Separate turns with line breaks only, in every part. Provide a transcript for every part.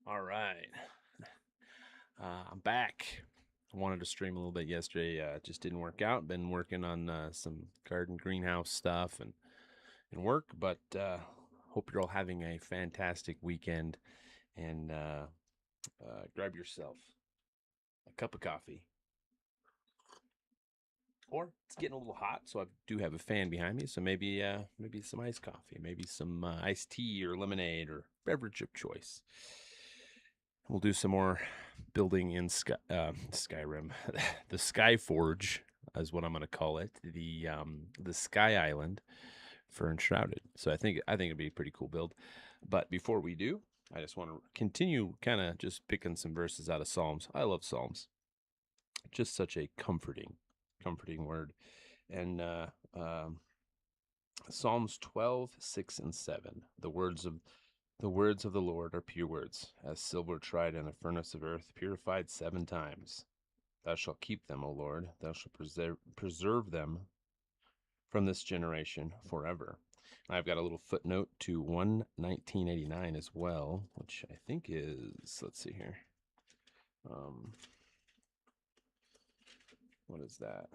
All right. I'm back. I wanted to stream a little bit yesterday. Just didn't work out. Been working on some garden greenhouse stuff and work, but hope you're all having a fantastic weekend. And grab yourself a cup of coffee. Or it's getting a little hot, so I do have a fan behind me. So maybe some iced coffee, maybe some iced tea or lemonade or beverage of choice. We'll do some more building in Skyrim, the Skyforge is what I'm going to call it, the Sky Island for Enshrouded. So I think it'd be a pretty cool build. But before we do, I just want to continue kind of just picking some verses out of Psalms. I love Psalms, just such a comforting word. And Psalms 12, 6, and 7. The words of the Lord are pure words, as silver tried in a furnace of earth, purified 7 times. Thou shalt keep them, O Lord. Thou shalt preserve them from this generation forever. And I've got a little footnote to 1:1989 as well, which I think is, let's see here. What is that?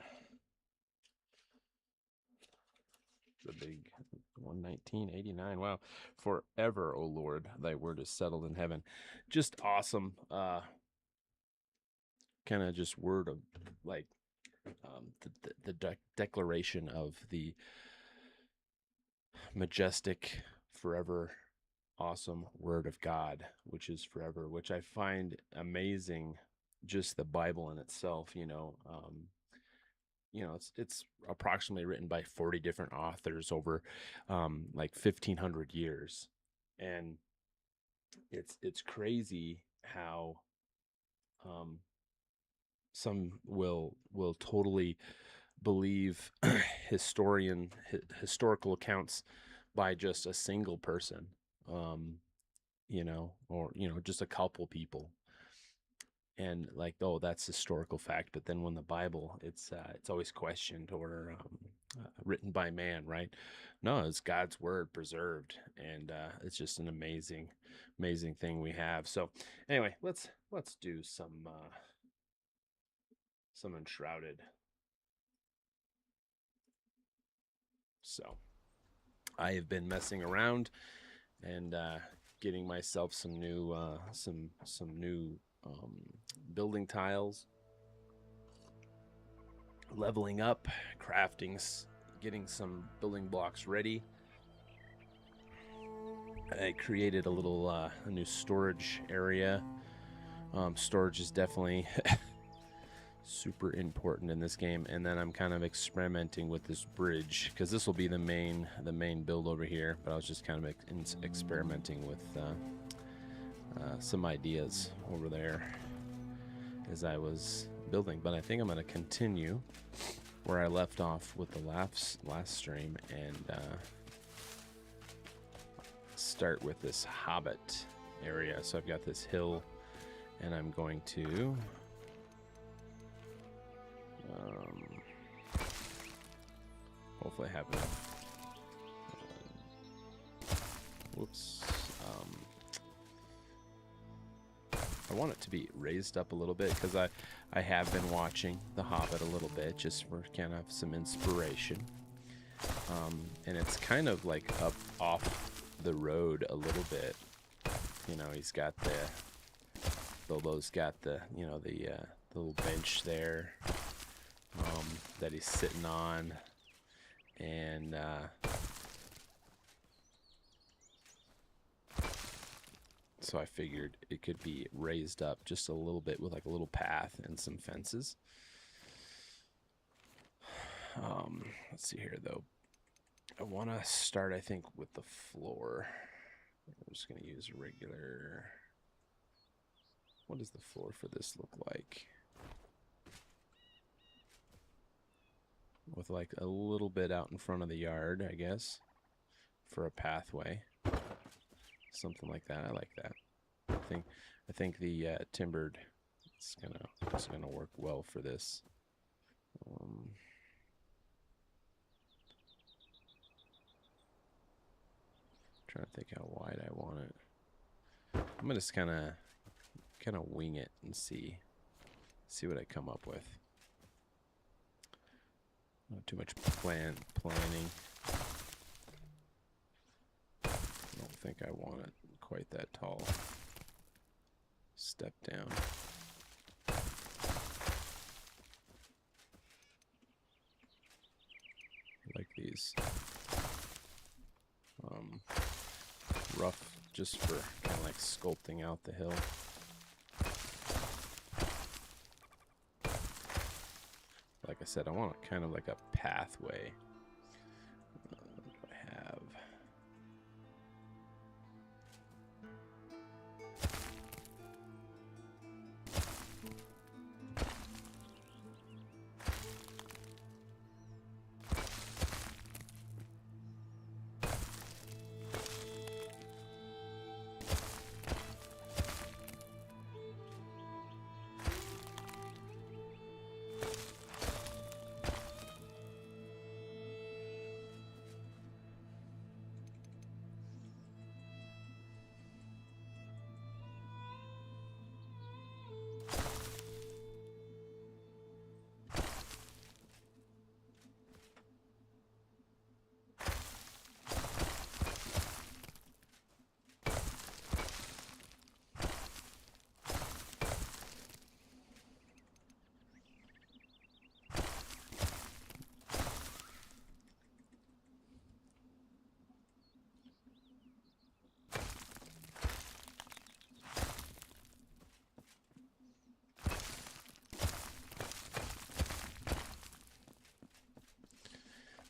The big 1:1989. Wow. Forever, O Lord, thy word is settled in heaven. Just awesome. Kind of just word of like the declaration of the majestic, forever, awesome word of God, which is forever, which I find amazing. Just the Bible in itself, it's approximately written by 40 different authors over like 1,500 years, and it's crazy how some will totally believe historical accounts by just a single person, or just a couple people, and like, oh, that's historical fact. But then when the Bible, it's always questioned or written by man, right? No, it's God's word preserved, and it's just an amazing thing we have. So anyway, let's do some Enshrouded. So I have been messing around and getting myself some new building tiles, leveling up, crafting, getting some building blocks ready. I created a little a new storage area. Storage is definitely super important in this game, and then I'm kind of experimenting with this bridge because this will be the main build over here, but I was just kind of experimenting with some ideas over there as I was building. But I think I'm going to continue where I left off with the last stream and start with this hobbit area. So I've got this hill, and I'm going to hopefully have enough. Whoops. I want it to be raised up a little bit because I have been watching The Hobbit a little bit just for kind of some inspiration. And it's kind of like up off the road a little bit. He's got Bilbo's got the little bench there that he's sitting on, and so I figured it could be raised up just a little bit with like a little path and some fences. Let's see here though. I want to start, I think, with the floor. I'm just going to use a regular. What does the floor for this look like? With like a little bit out in front of the yard, I guess, for a pathway. Something like that. I like that. I think the timbered is gonna work well for this. Trying to think how wide I want it. I'm gonna just kind of wing it and see what I come up with. Not too much planning. I don't think I want it quite that tall. Step down. Like these. Rough, just for kind of like sculpting out the hill. Like I said, I want kind of like a pathway. What do I have?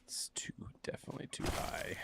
It's definitely too high.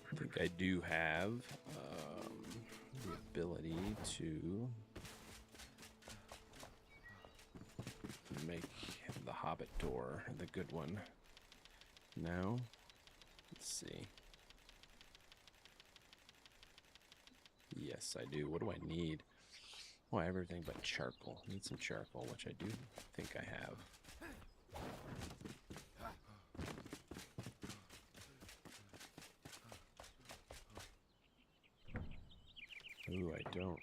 I think I do have the ability to make the Hobbit door the good one. Now, let's see. Yes, I do. What do I need? Oh, everything but charcoal. I need some charcoal, which I do think I have. Ooh, I don't.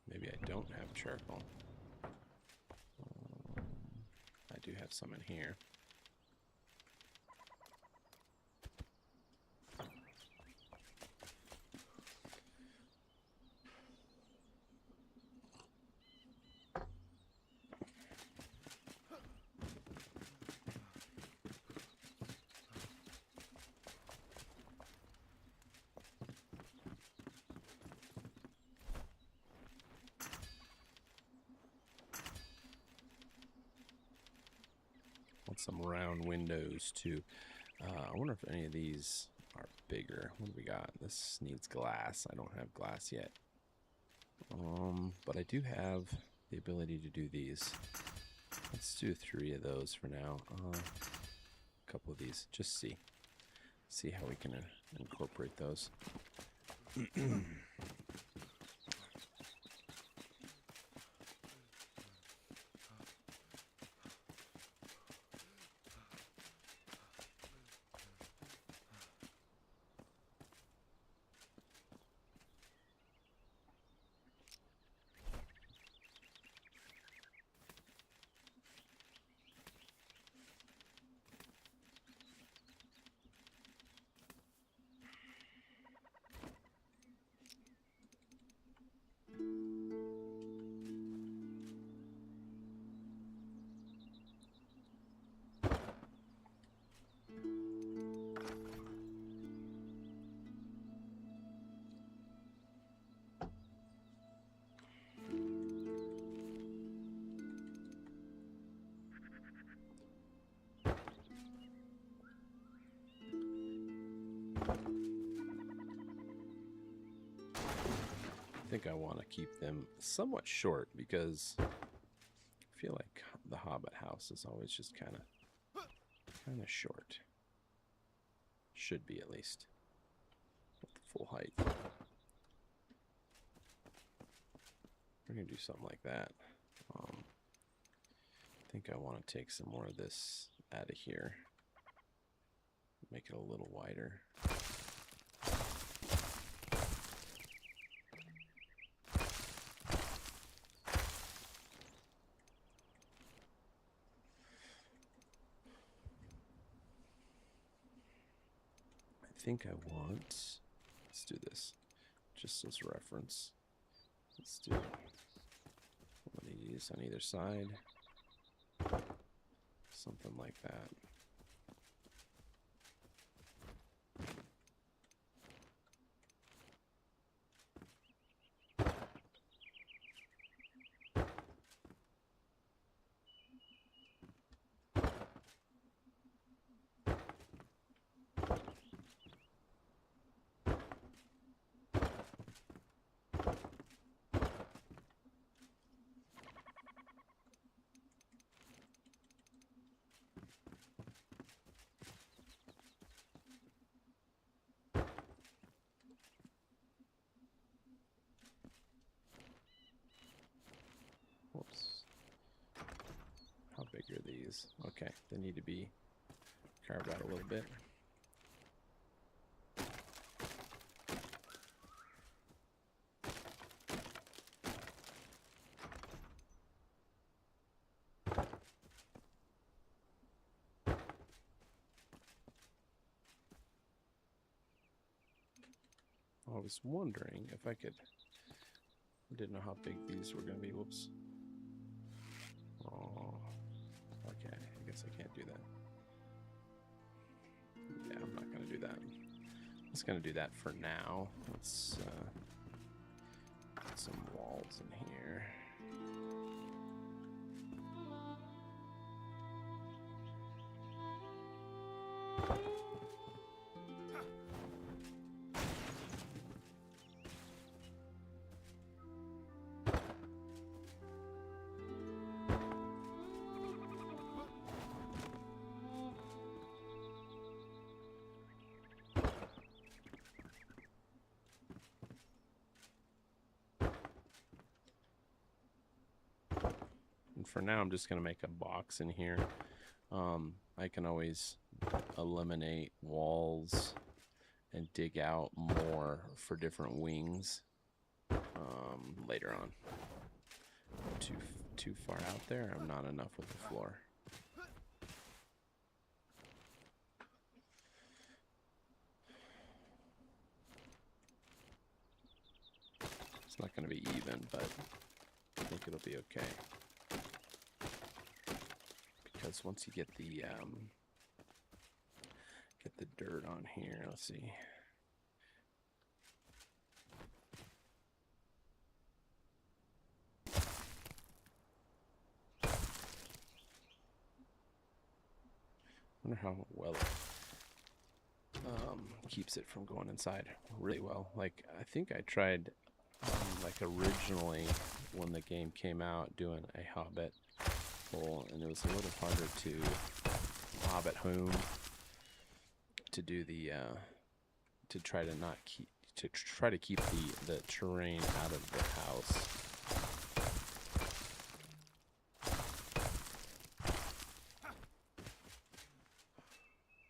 Maybe I don't have charcoal. I do have some in here. want some round windows too. I wonder if any of these are bigger. What do we got? This needs glass. I don't have glass yet. But I do have the ability to do these. Let's do 3 of those for now. A couple of these. Just see how we can incorporate those. I think I want to keep them somewhat short because I feel like the Hobbit house is always just kind of short. Should be, at least. At the full height. We're going to do something like that. I think I want to take some more of this out of here. Make it a little wider. I think I want, let's do this, just as reference. Let's do one of these on either side, something like that. Whoops. How big are these? Okay, they need to be carved out a little bit. I was wondering if I could, I didn't know how big these were going to be. Whoops. Oh, okay. I guess I can't do that. Yeah, I'm not going to do that. I'm just going to do that for now. Let's put some walls in here. For now, I'm just going to make a box in here. I can always eliminate walls and dig out more for different wings later on. Too far out there, I'm not enough with the floor. It's not going to be even, but I think it'll be okay. Because once you get the dirt on here, let's see. Wonder how well it keeps it from going inside really well. Like, I think I tried, like, originally when the game came out, doing a Hobbit hole, and it was a little harder to Hobbit home to do the to try to not keep the terrain out of the house.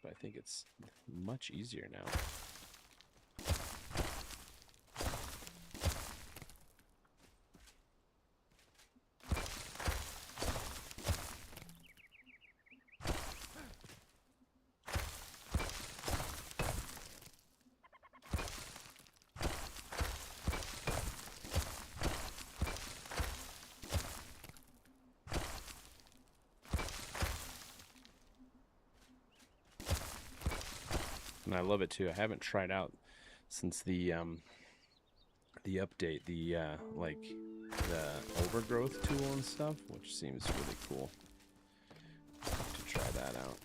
But I think it's much easier now. And I love it too. I haven't tried out since the update, like the overgrowth tool and stuff, which seems really cool. To try that out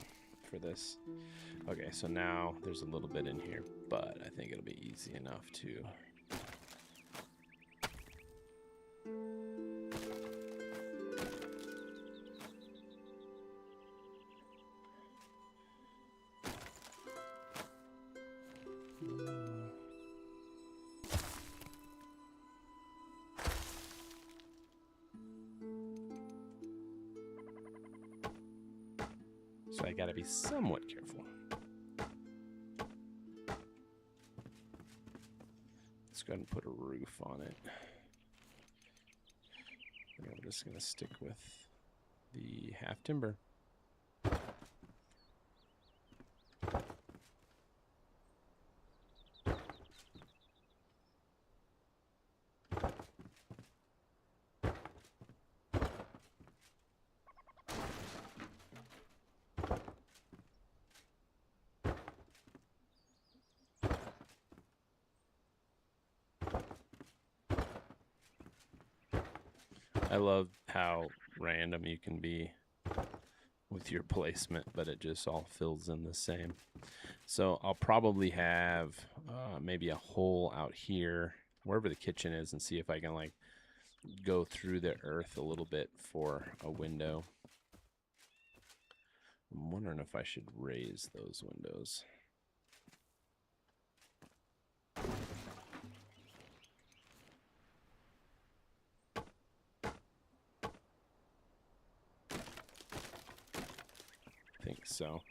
for this. Okay, so now there's a little bit in here, but I think it'll be easy enough to. So I gotta be somewhat careful. Let's go ahead and put a roof on it. Yeah, we're just gonna stick with the half timber. I love how random you can be with your placement, but it just all fills in the same. So I'll probably have maybe a hole out here, wherever the kitchen is, and see if I can like go through the earth a little bit for a window. I'm wondering if I should raise those windows. I think so.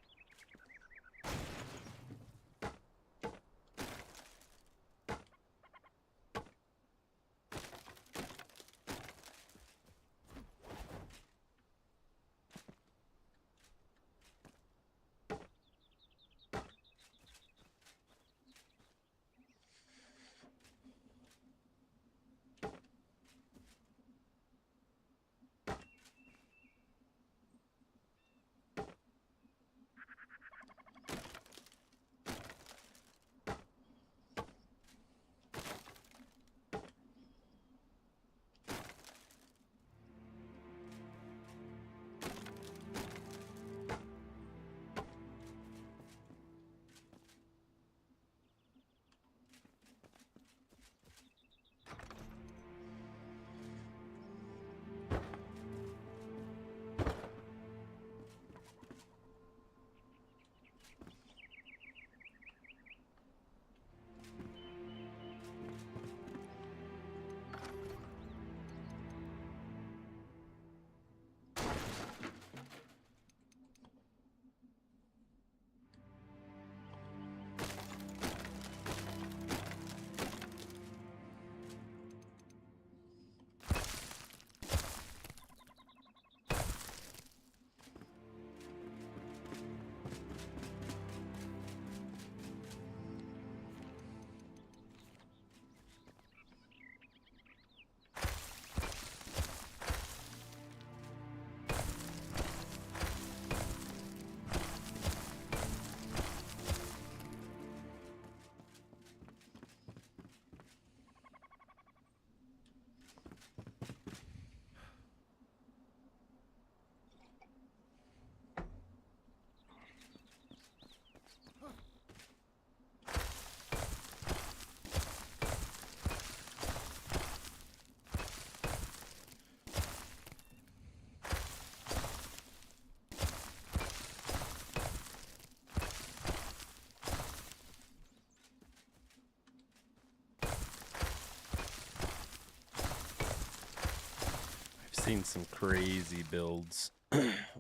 seen some crazy builds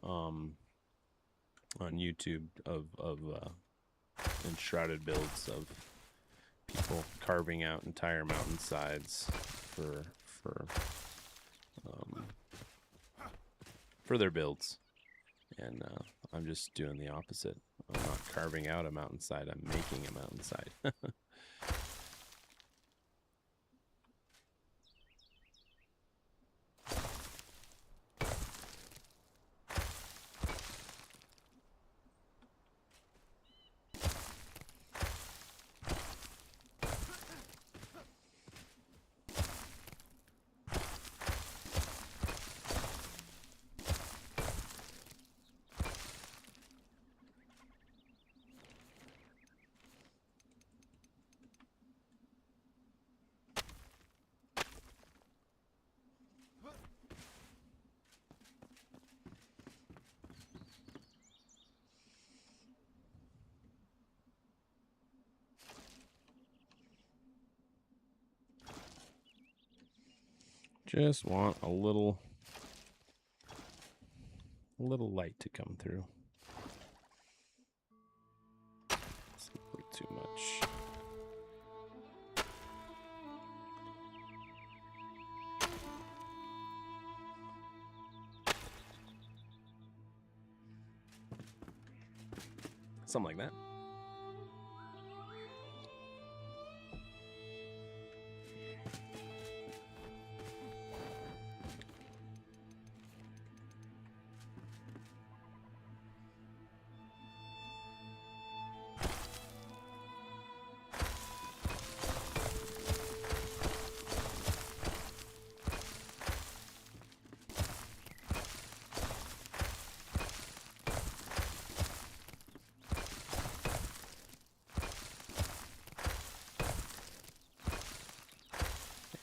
on YouTube of enshrouded builds of people carving out entire mountainsides for their builds, and I'm just doing the opposite. I'm not carving out a mountainside, I'm making a mountainside. Just want a little light to come through. It's way too much. Something like that.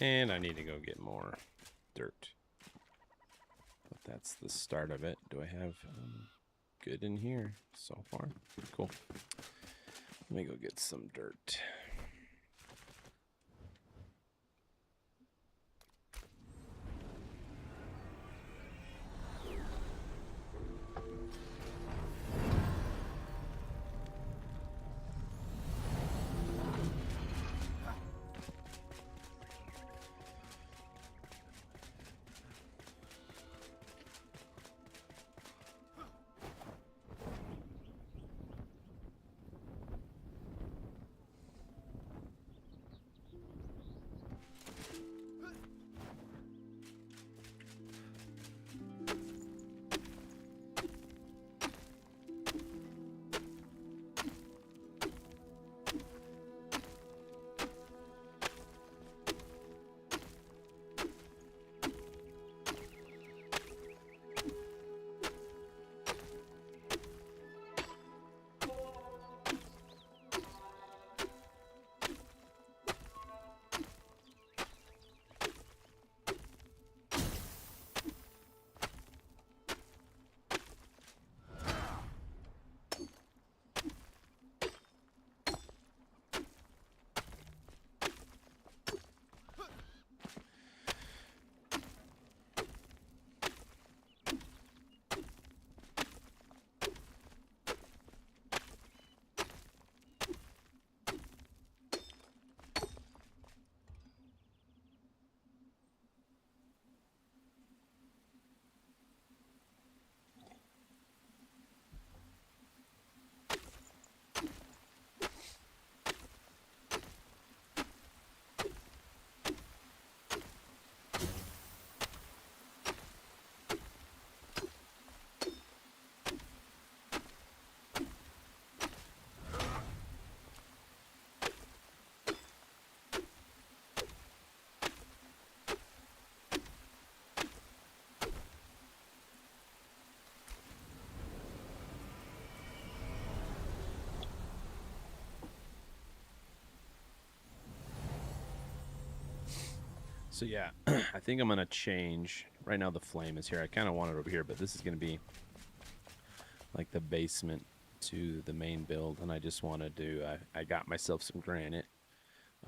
And I need to go get more dirt. But that's the start of it. Do I have good in here so far? Cool. Let me go get some dirt. So yeah, I think I'm going to change. Right now the flame is here. I kind of want it over here, but this is going to be like the basement to the main build. And I just want to do, I got myself some granite.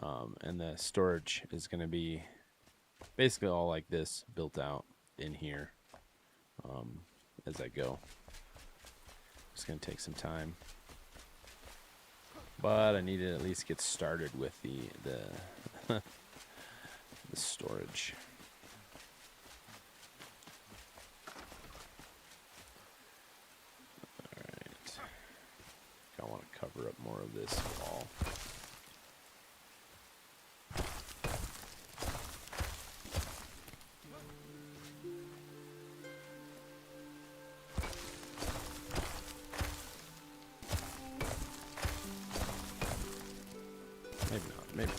And the storage is going to be basically all like this built out. in here as I go. It's going to take some time, but I need to at least get started with the storage. All right, I want to cover up more of this wall.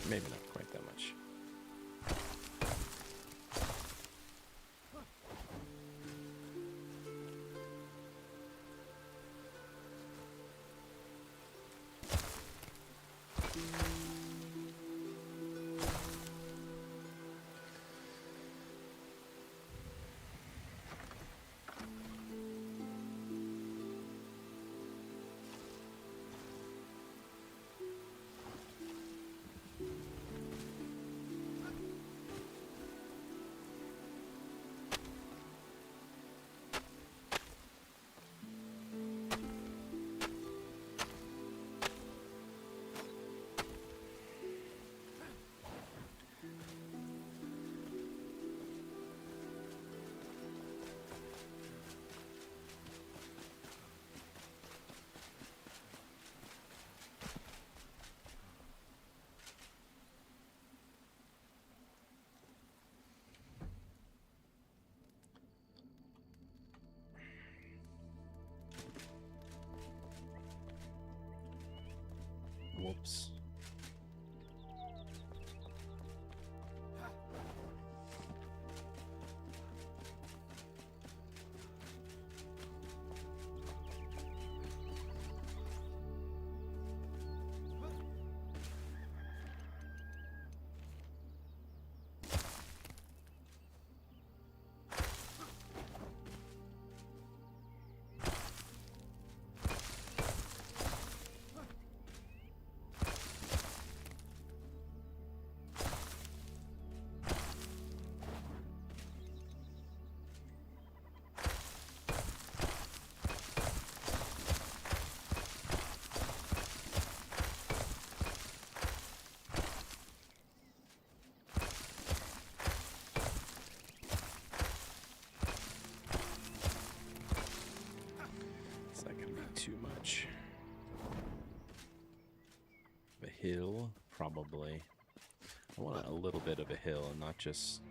Maybe not quite that much. Whoops. Too much. A hill, probably. I want a little bit of a hill and not just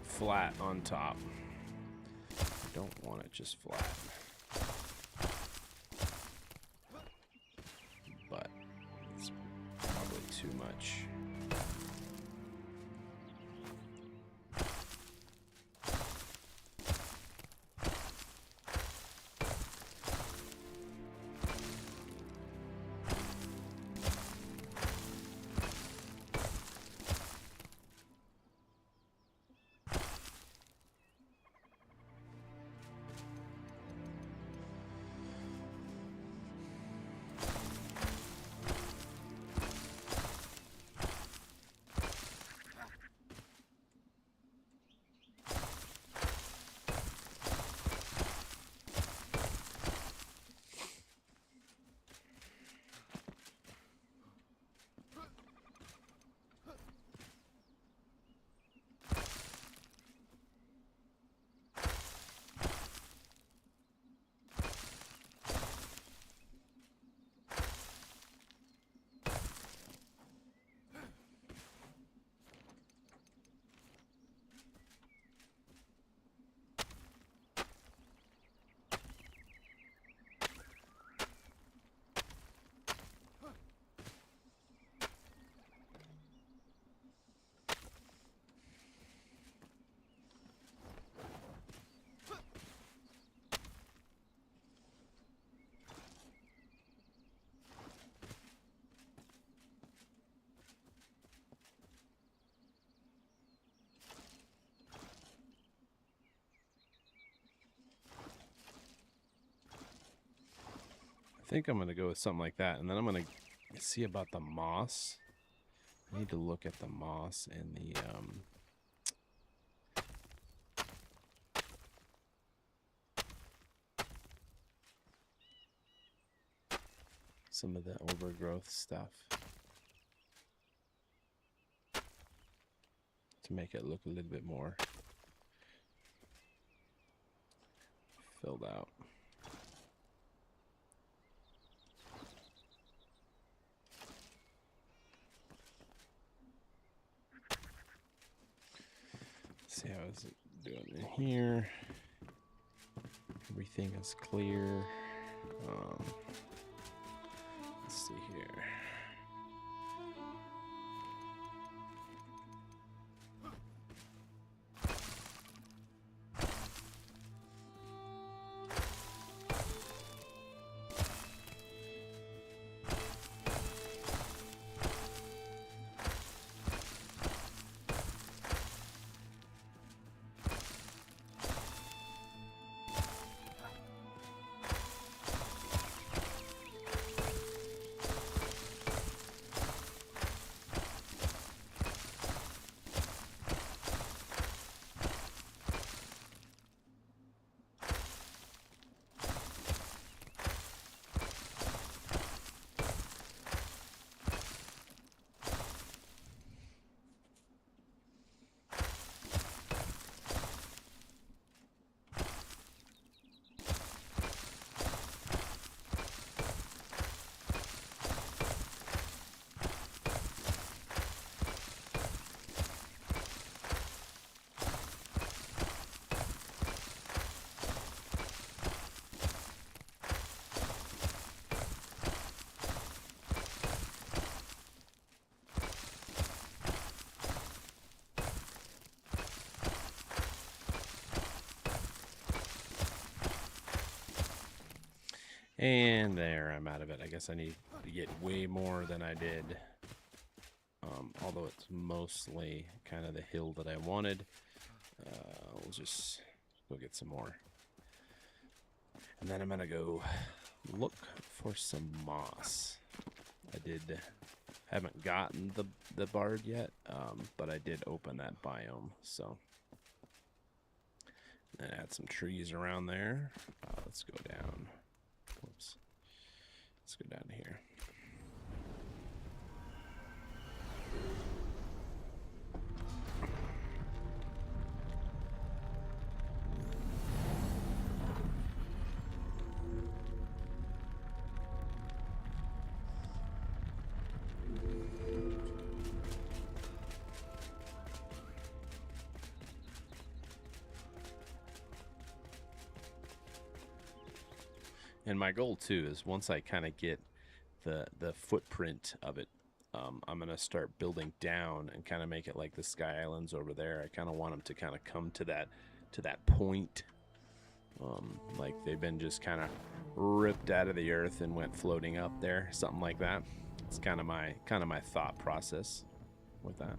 flat on top. I don't want it just flat. But it's probably too much. think I'm going to go with something like that. And then I'm going to see about the moss. I need to look at the moss and the... some of the overgrowth stuff to make it look a little bit more filled out. See how is it doing in here? Everything is clear. Let's see here. And there, I'm out of it. I guess I need to get way more than I did. Although it's mostly kind of the hill that I wanted. We'll just go get some more. And then I'm going to go look for some moss. Haven't gotten the bard yet, but I did open that biome. So, and add some trees around there. Let's go down. Whoops. Let's go down to here. And my goal too is once I kind of get the footprint of it, I'm gonna start building down and kind of make it like the Sky Islands over there. I kind of want them to kind of come to that point, like they've been just kind of ripped out of the earth and went floating up there, something like that. It's kind of my thought process with that.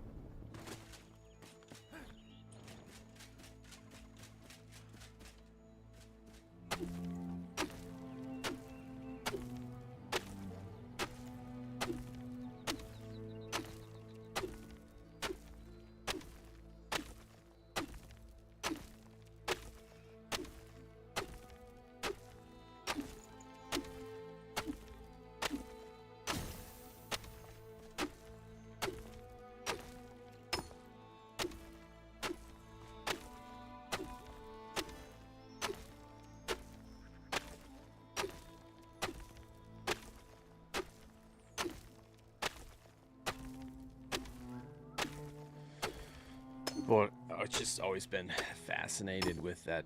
Well, I've just always been fascinated with that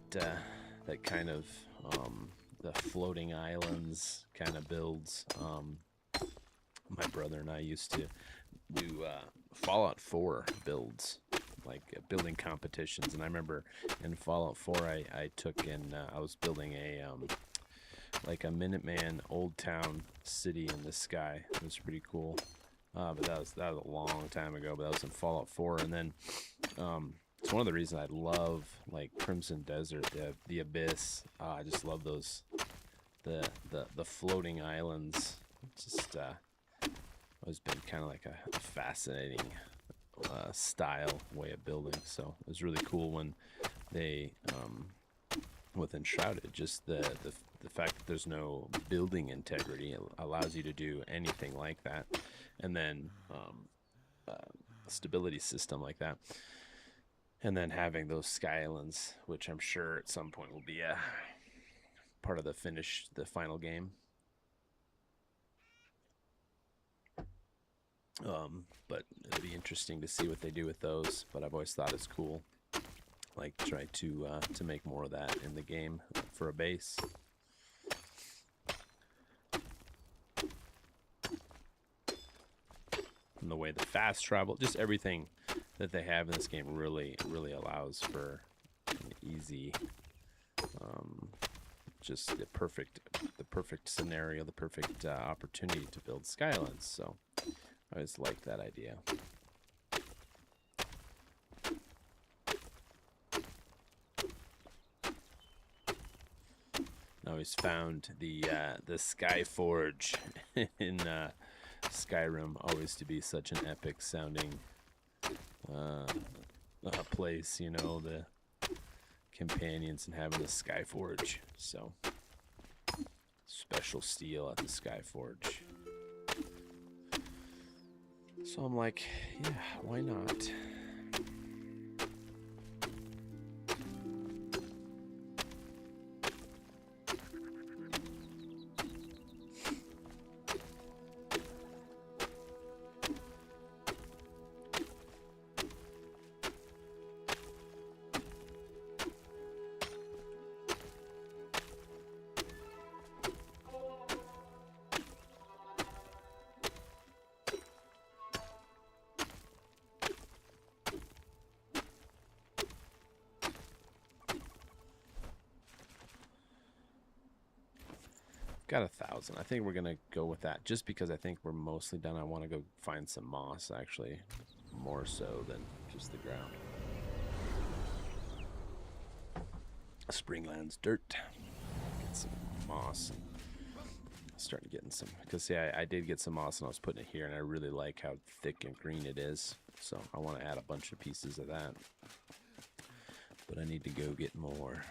kind of the floating islands kind of builds. My brother and I used to do Fallout 4 builds, like building competitions. And I remember in Fallout 4, I took in I was building a like a Minuteman Old Town city in the sky. It was pretty cool. But that was a long time ago. But that was in Fallout 4, and then it's one of the reasons I love like Crimson Desert, the Abyss. I just love those the floating islands. Just always been kind of like a fascinating style way of building. So it was really cool when they with Enshrouded, just the fact that there's no building integrity allows you to do anything like that, and then stability system like that, and then having those sky islands, which I'm sure at some point will be a part of the final game. But it'll be interesting to see what they do with those. But I've always thought it's cool, like try to make more of that in the game for a base. And the way the fast travel, just everything that they have in this game really allows for an easy, just the perfect scenario, the perfect opportunity to build Skylands. So I always like that idea. I always found the Skyforge in Skyrim always to be such an epic sounding place, you know, the companions and having the Skyforge. So special steel at the Skyforge. So I'm like, yeah, why not? Got 1,000. I think we're gonna go with that just because I think we're mostly done. I want to go find some moss, actually, more so than just the ground. Springlands dirt. Get some moss. And starting getting some, because see, I did get some moss and I was putting it here, and I really like how thick and green it is. So I want to add a bunch of pieces of that. But I need to go get more.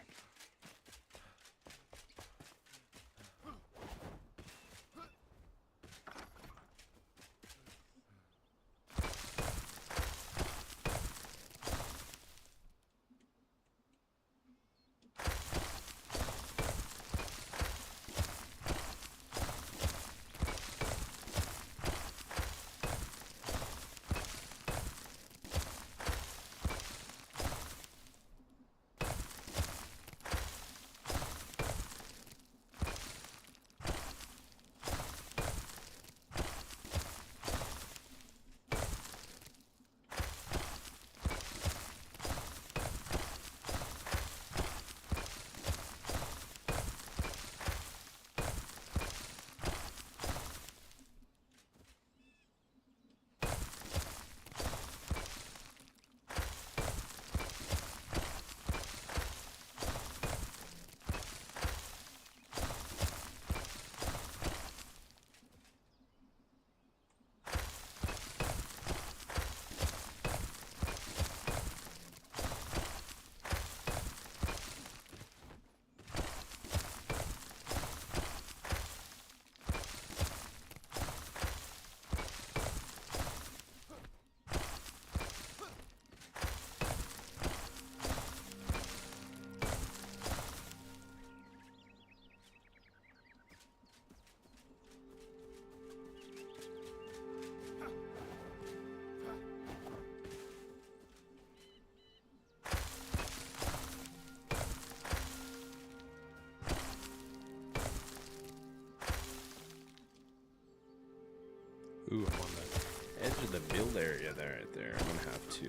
Ooh, I'm on the edge of the build area there, right there. I'm gonna have to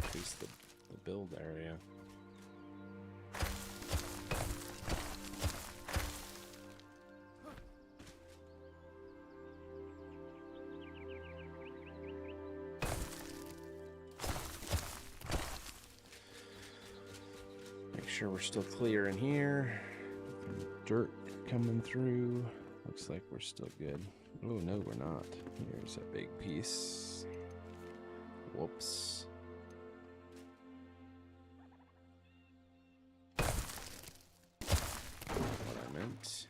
increase the build area. sure we're still clear in here. Dirt coming through. Looks like we're still good. Oh, no, we're not. Here's a big piece. Whoops. What I meant.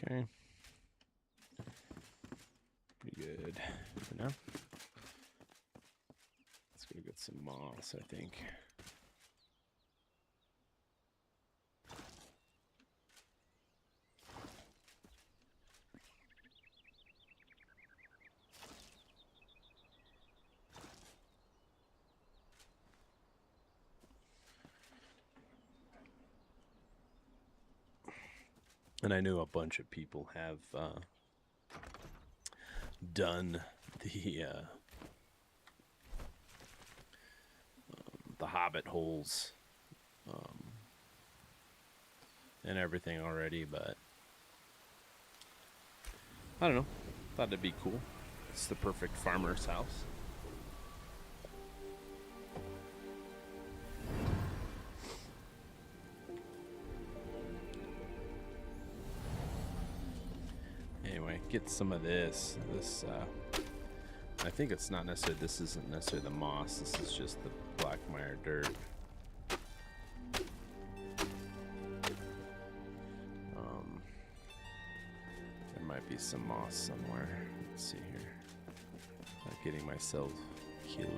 Okay. Pretty good for now. Let's go get some moss, I think. And I know a bunch of people have done the hobbit holes and everything already, but I don't know. Thought it'd be cool. It's the perfect farmer's house. Anyway, get some of this. I think it's not necessarily, this isn't necessarily the moss, this is just the black mire dirt. There might be some moss somewhere. Let's see here. Not getting myself killed.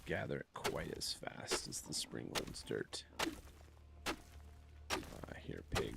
Gather it quite as fast as the Springlands dirt. Here, pig.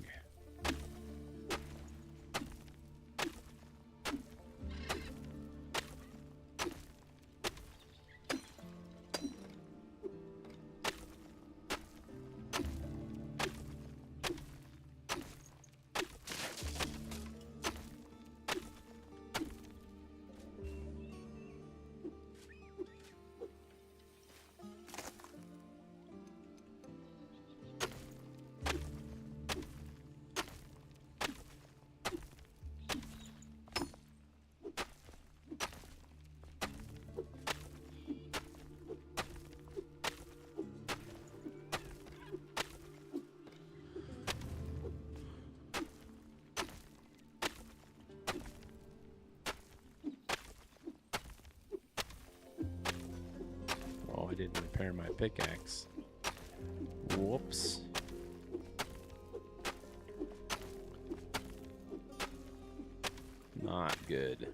I didn't repair my pickaxe. Whoops. Not good.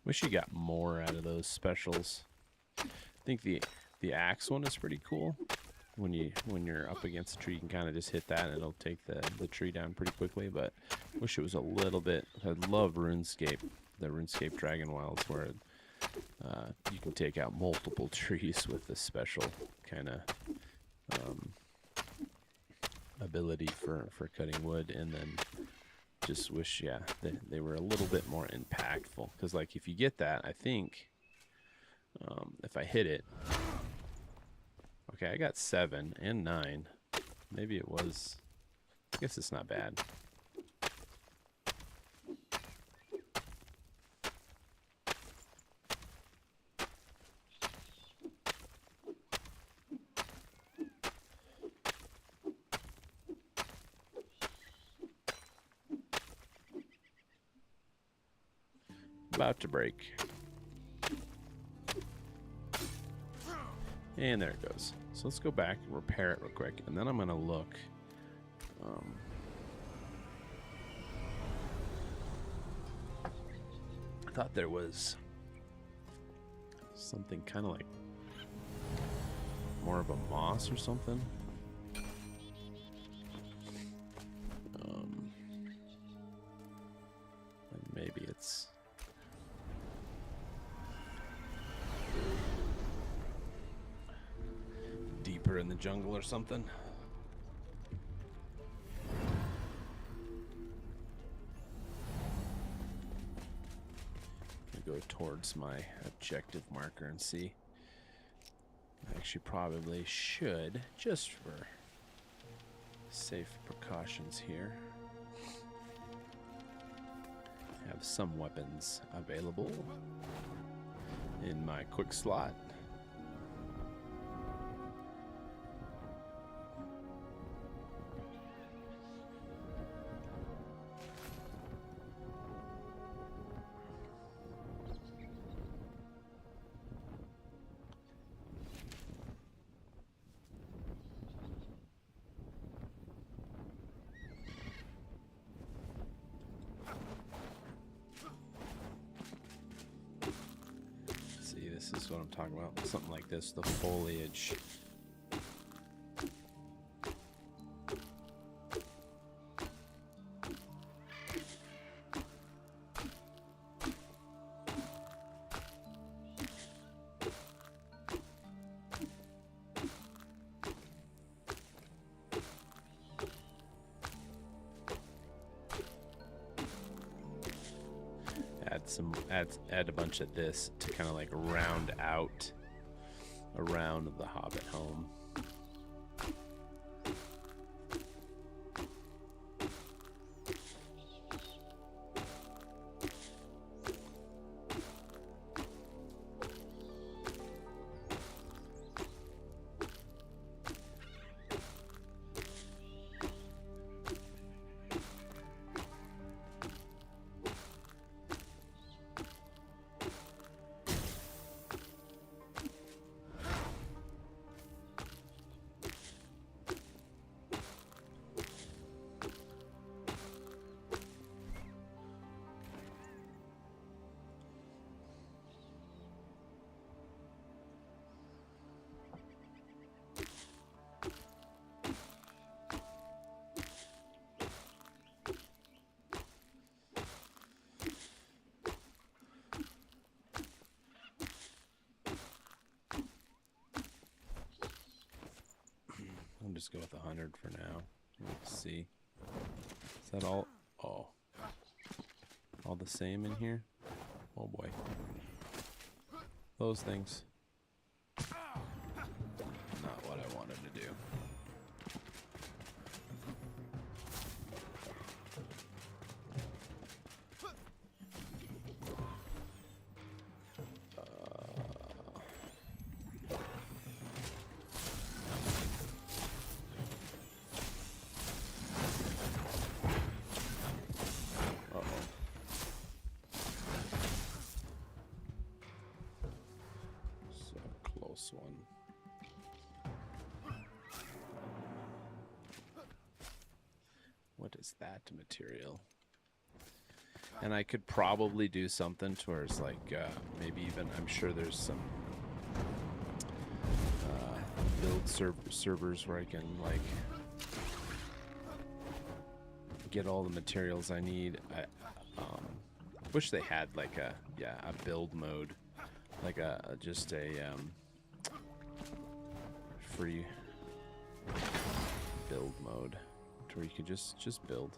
Wish you got more out of those specials. I think the axe one is pretty cool. When you're up against a tree, you can kind of just hit that and it'll take the tree down pretty quickly. But Wish it was a little bit. I love RuneScape, the RuneScape Dragon Wilds, where you can take out multiple trees with this special kind of ability for cutting wood, and then just wish, yeah, they were a little bit more impactful. Because, like, if you get that, I think if I hit it, okay, I got 7 and 9. Maybe it was. I guess it's not bad. About to break. And there it goes. So let's go back and repair it real quick, and then I'm gonna look. I thought there was something kind of like more of a moss or something. And maybe it's deeper in the jungle or something. Go towards my objective marker and see. I actually probably should, just for safe precautions here, have some weapons available in my quick slot. This is what I'm talking about. Something like this, the foliage. Add a bunch of this to kind of like round out around the Hobbit home. I'll just go with 100 for now. Let's see. Is that all? Oh. All the same in here? Oh boy. Those things. Not what I wanted to do. One. What is that material? And I could probably do something towards like maybe even, I'm sure there's some build servers where I can like get all the materials I need. I wish they had like a build mode, like just a free build mode to where you could just build.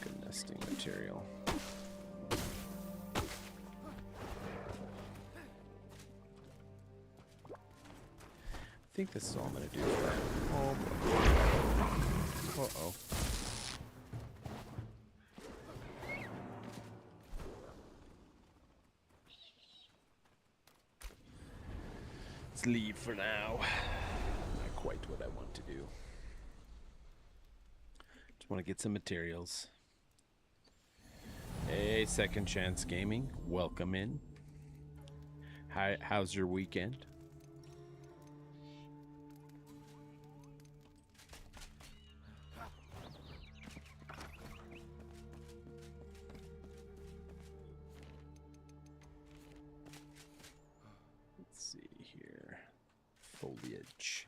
Good nesting material. I think this is all I'm gonna do for that. Oh, uh-oh. Let's leave for now. Not quite what I want to do. Just want to get some materials. Hey, Second Chance Gaming, welcome in. How's your weekend? Foliage.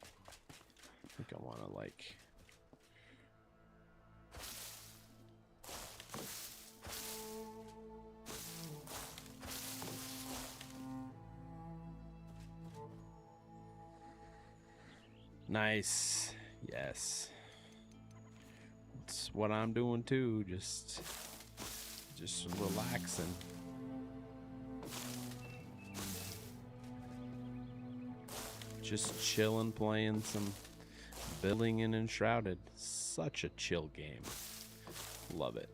I think I want to like nice. Yes, it's what I'm doing too, just relaxing. Just chilling, playing some building in Enshrouded. Such a chill game. Love it.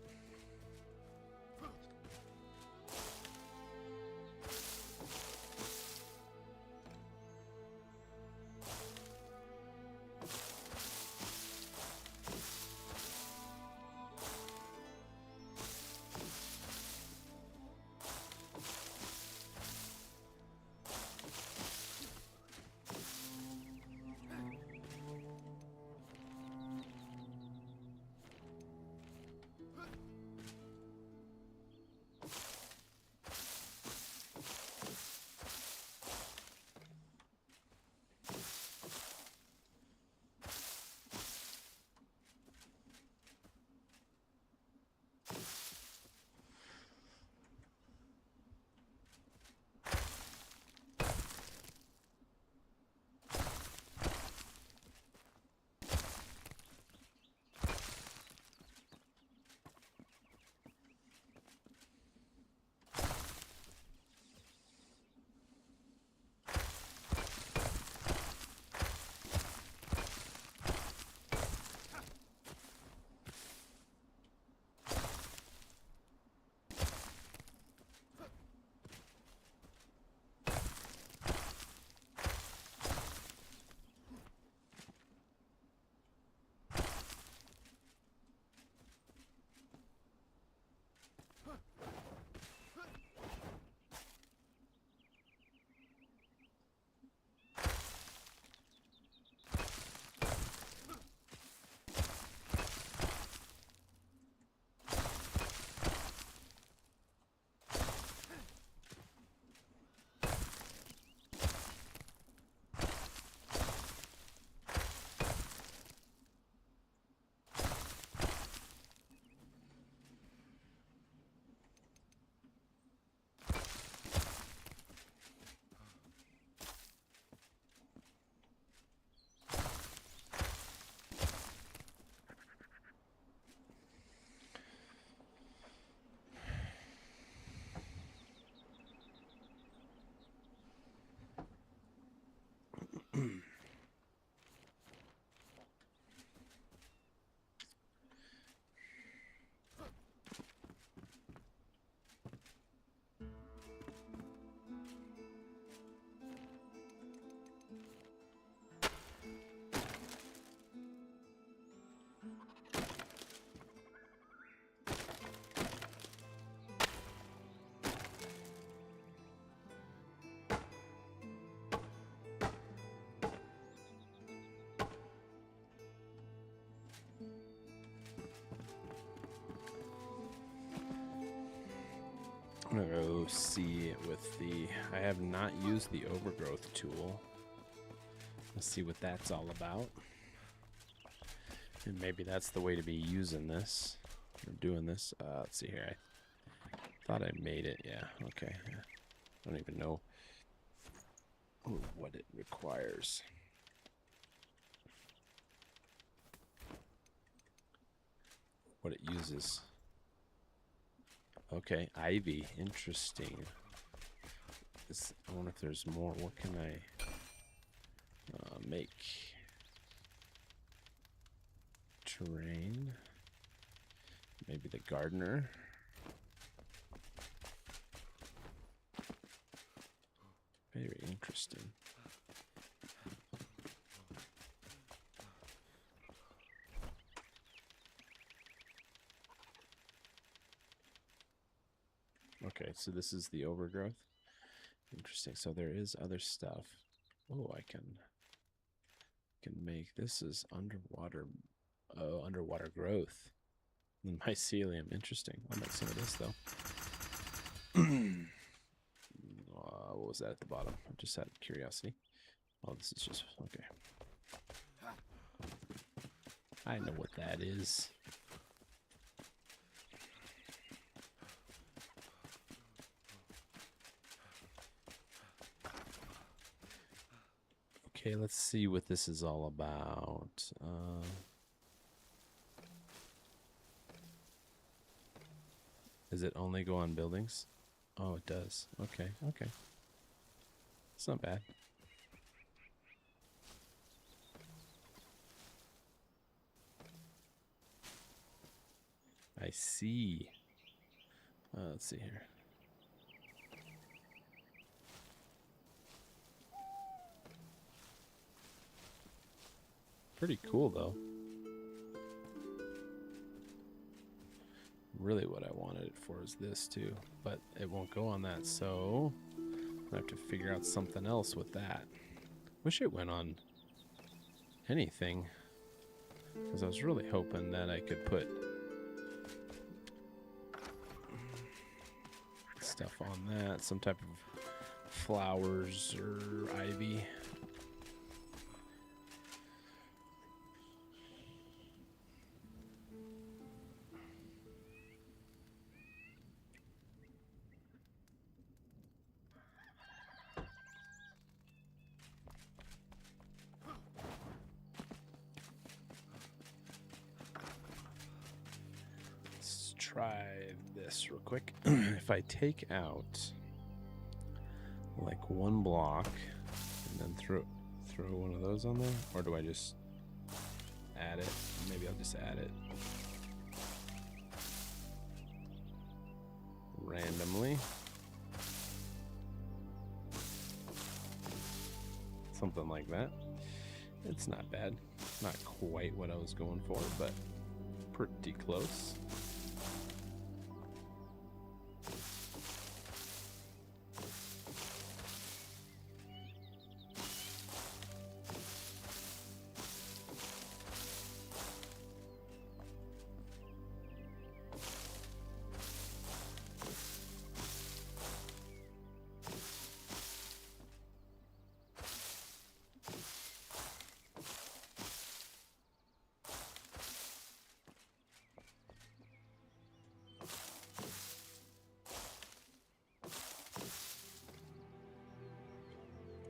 I'm gonna go see it with the... I have not used the overgrowth tool. Let's see what that's all about. And maybe that's the way to be using this. Or doing this. Let's see here. I thought I made it. Yeah, okay. Yeah. I don't even know what it requires. What it uses. Okay, ivy. Interesting. I wonder if there's more. What can I make? Terrain. Maybe the gardener. Very interesting. Okay, so this is the overgrowth. Interesting. So there is other stuff. Oh, I can make this is underwater. Oh, underwater growth. Mycelium. Interesting. I'll make some of this though. What was that at the bottom? I just had curiosity. Oh, this is just okay. I know what that is. Okay, let's see what this is all about. Does it only go on buildings? Oh, it does. Okay, okay. It's not bad. I see. Let's see here. Pretty cool, though. Really what I wanted it for is this, too. But it won't go on that, so... I have to figure out something else with that. Wish it went on anything. Because I was really hoping that I could put... stuff on that. Some type of flowers or ivy. Try this real quick. If I take out like one block and then throw one of those on there, or do I just add it? Maybe I'll just add it randomly. Something like that. It's not bad. Not quite what I was going for, but pretty close.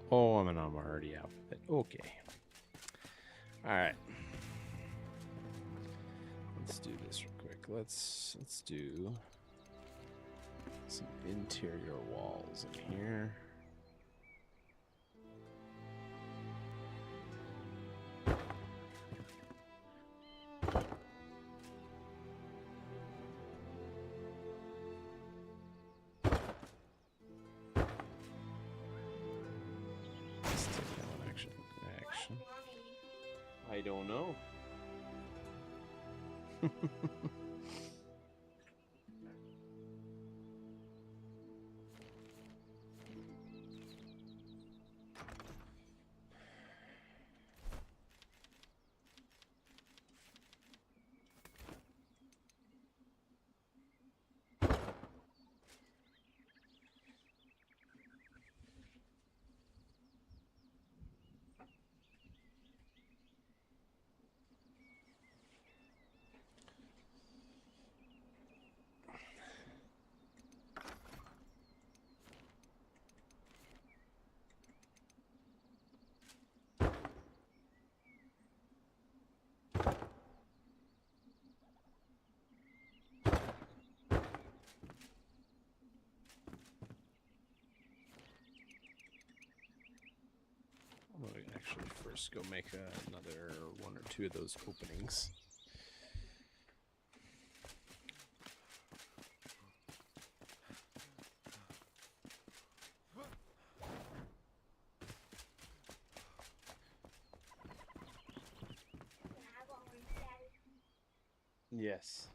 Oh, I'm already out with it. Okay. All right. Let's do this real quick. Let's do some interior walls in here. I don't know. first go make another one or two of those openings. Yes.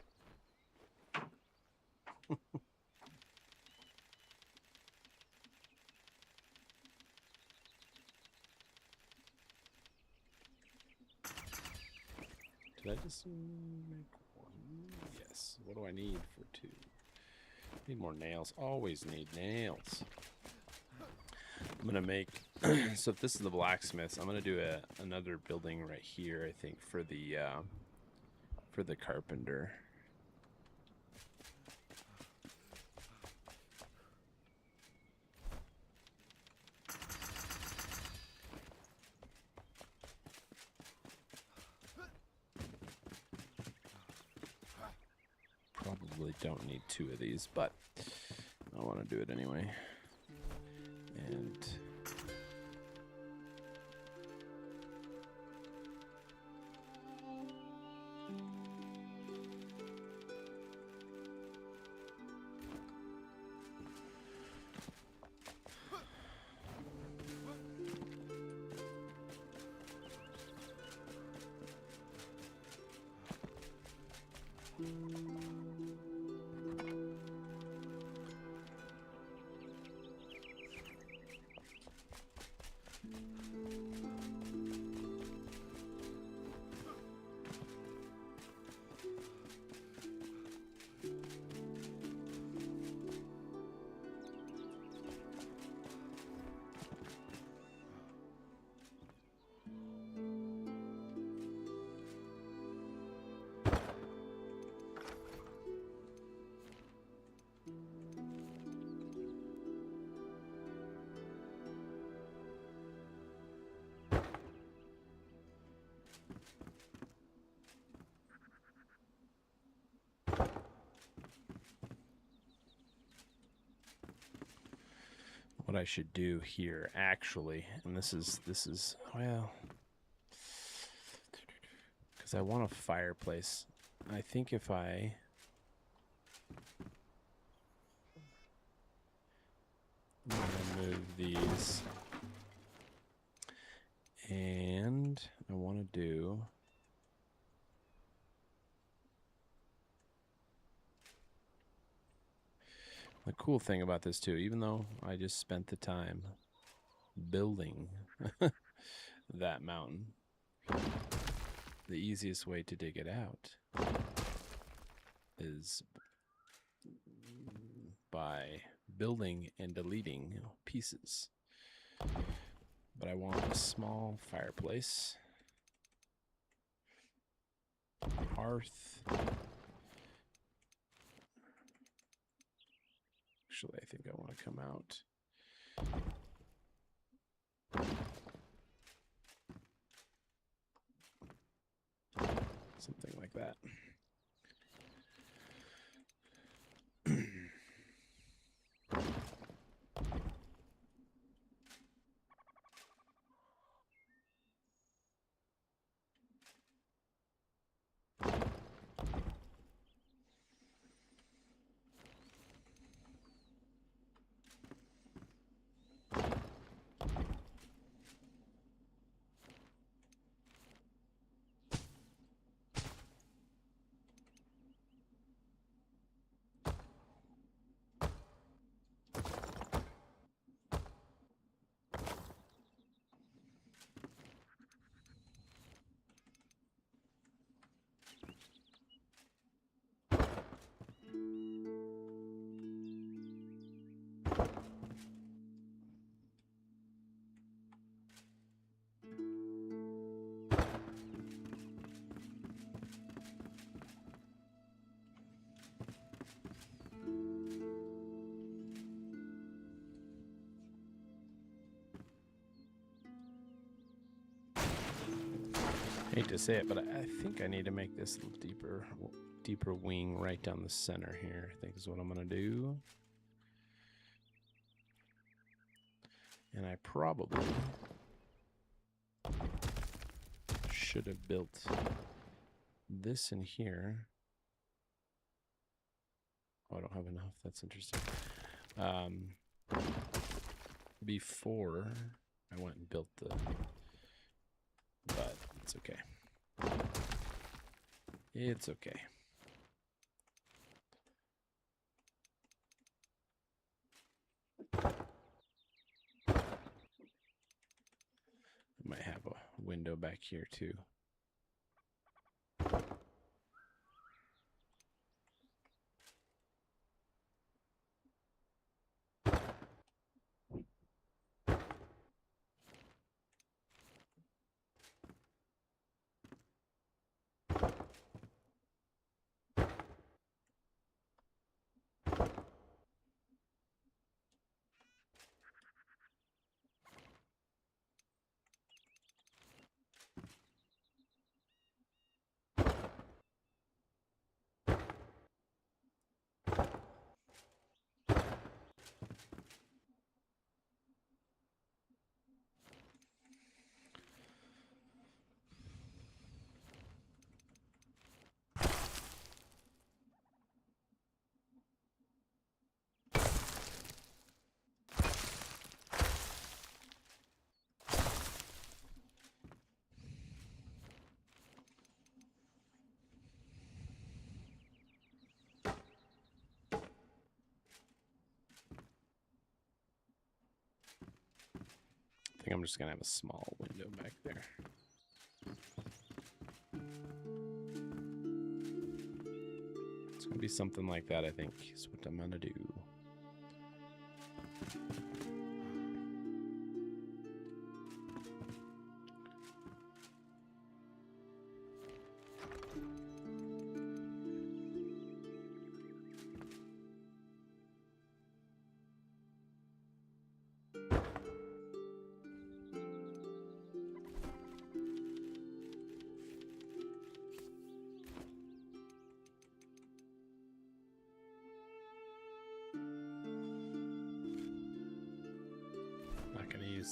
Did I just make one? Yes. What do I need for two? Need more nails. Always need nails. I'm gonna make so if this is the blacksmith, I'm gonna do another building right here, I think, for the carpenter. Probably don't need two of these, but I want to do it anyway. And what I should do here, actually, and this is well, because I want a fireplace. I think if I I'm gonna move these, and I want to do the cool thing about this too, even though I just spent the time building that mountain, the easiest way to dig it out is by building and deleting pieces. But I want a small fireplace, hearth. Actually, I think I want to come out. Something like that. Hate to say it, but I think I need to make this a little deeper wing right down the center here, I think is what I'm going to do. And I probably should have built this in here. Oh, I don't have enough. That's interesting. Before I went and built the, but it's okay. It's okay. I might have a window back here too. I think I'm just gonna have a small window back there. It's gonna be something like that, I think, is what I'm gonna do.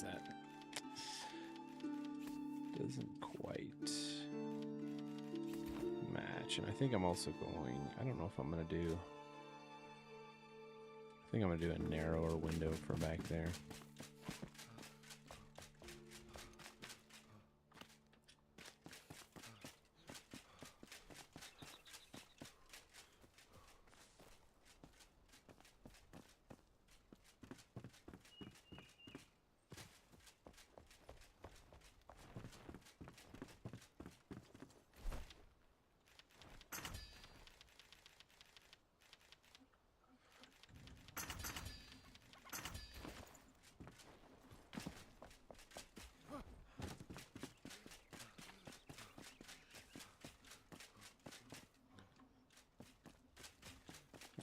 That doesn't quite match, and I think I'm also going, I don't know if I'm gonna do, I think I'm gonna do a narrower window for back there.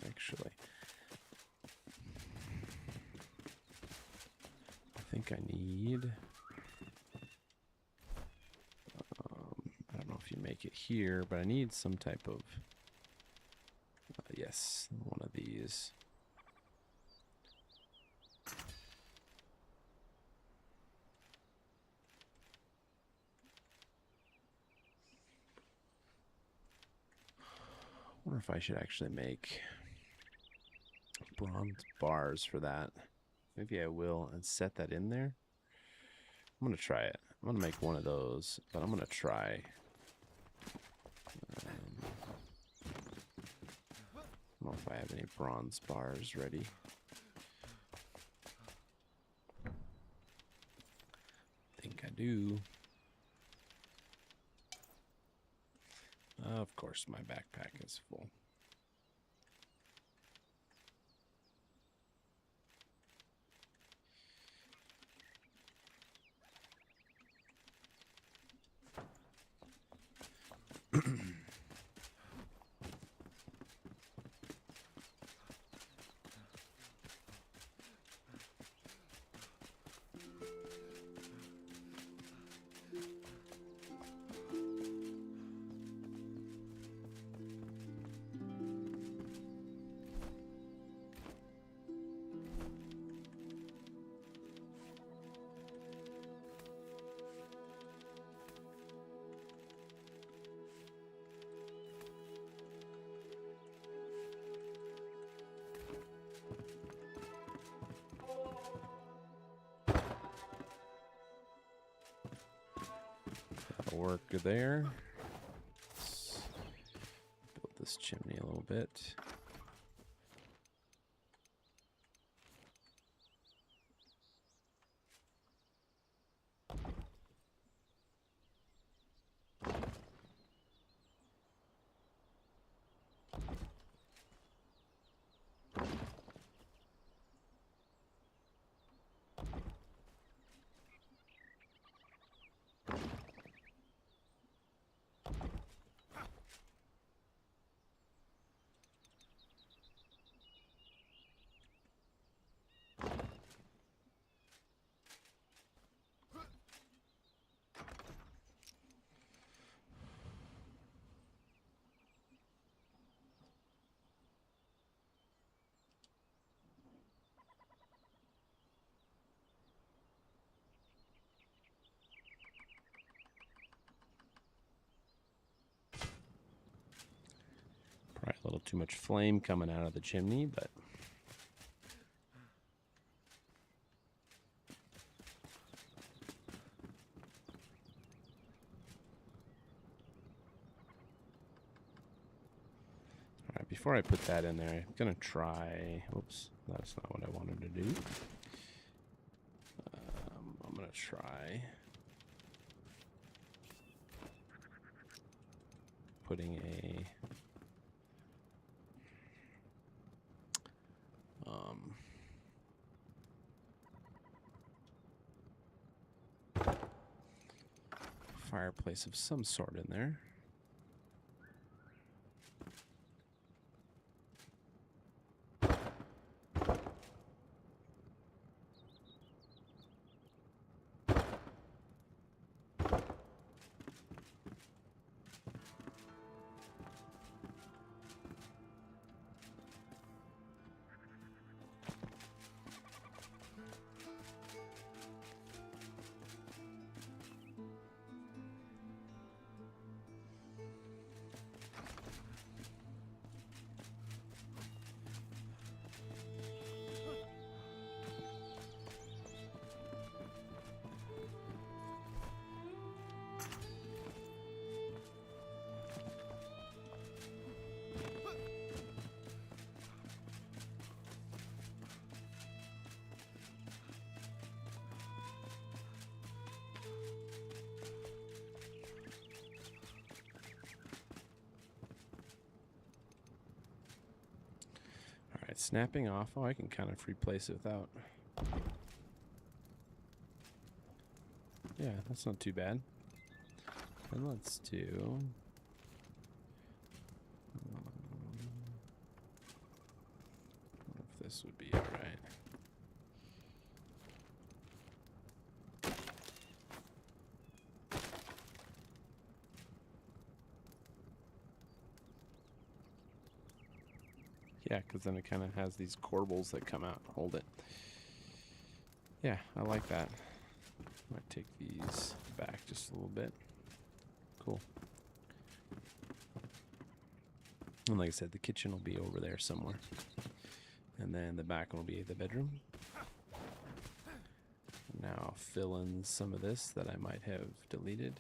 Actually, I think I need, I don't know if you make it here, but I need some type of, yes, one of these. I wonder if I should actually make bronze bars for that. Maybe I will and set that in there. I'm gonna try it. I'm gonna make one of those, but I'm gonna try. I don't know if I have any bronze bars ready. I think I do. Of course, my backpack is full. That'll work good there. Let's build this chimney a little bit. Probably a little too much flame coming out of the chimney, but all right, before I put that in there, I'm gonna try, oops, that's not what I wanted to do. I'm gonna try putting a fireplace of some sort in there. Snapping off. Oh, I can kind of replace it without. Yeah, that's not too bad. And let's do. If this would be all right. Yeah, because then it kind of has these corbels that come out and hold it. Yeah, I like that. Might take these back just a little bit. Cool. And like I said, the kitchen will be over there somewhere. And then the back one will be the bedroom. Now I'll fill in some of this that I might have deleted.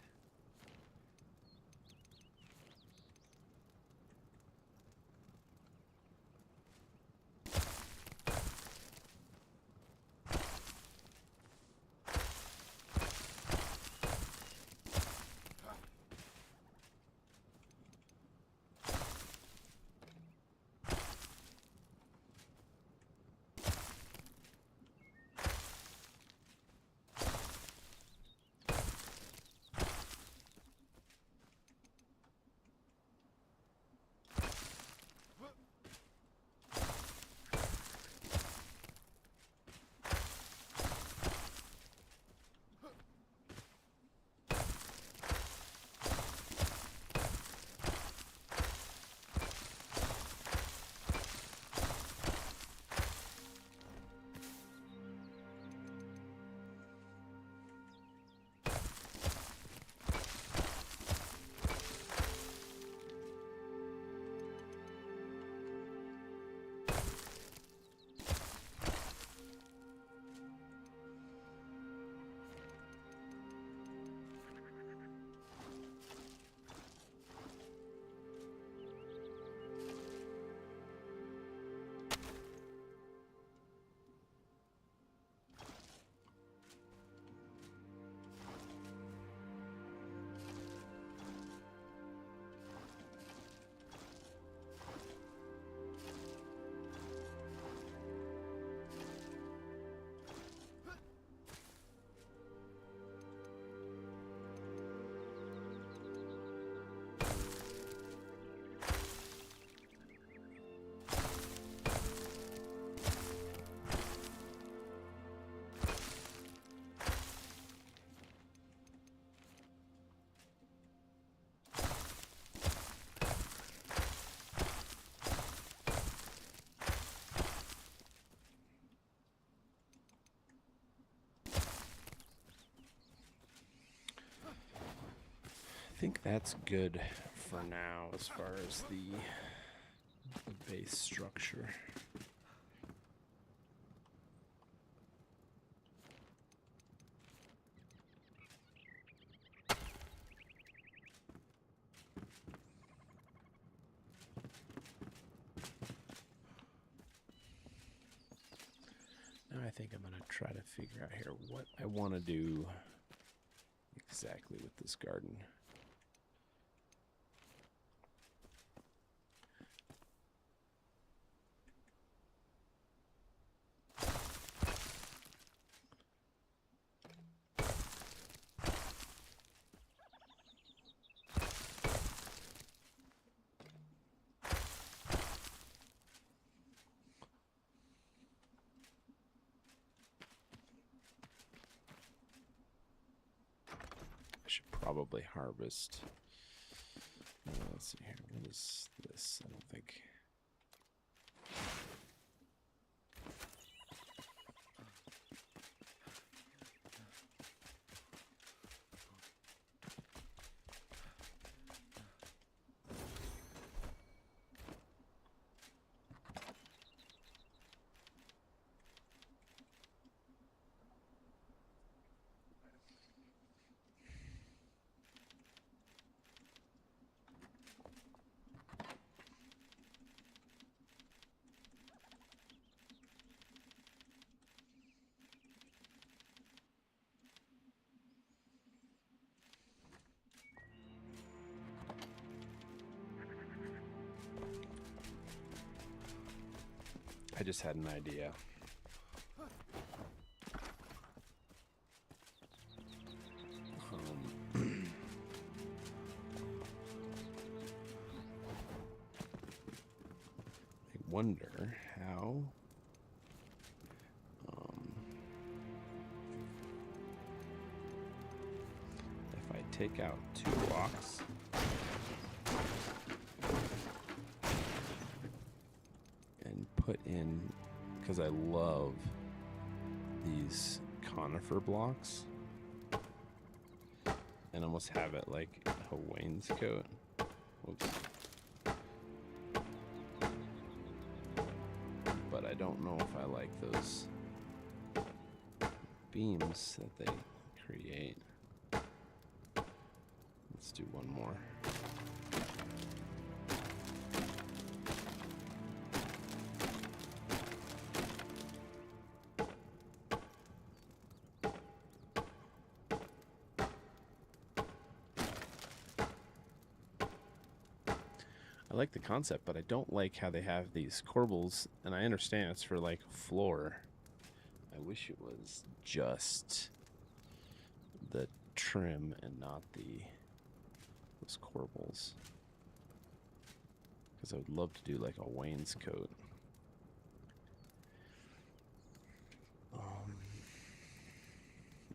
think that's good for now as far as the base structure. Now I think I'm going to try to figure out here what I want to do exactly with this garden. I should probably harvest. Let's see here. What is this? I don't think. I just had an idea. I wonder how if I take out 2 blocks and put in, because I love these conifer blocks, and almost have it like a wainscot. Whoops. But I don't know if I like those beams that they create. Let's do one more. I like the concept, but I don't like how they have these corbels, and I understand it's for like floor. I wish it was just the trim and not those corbels, because I would love to do like a wainscot. I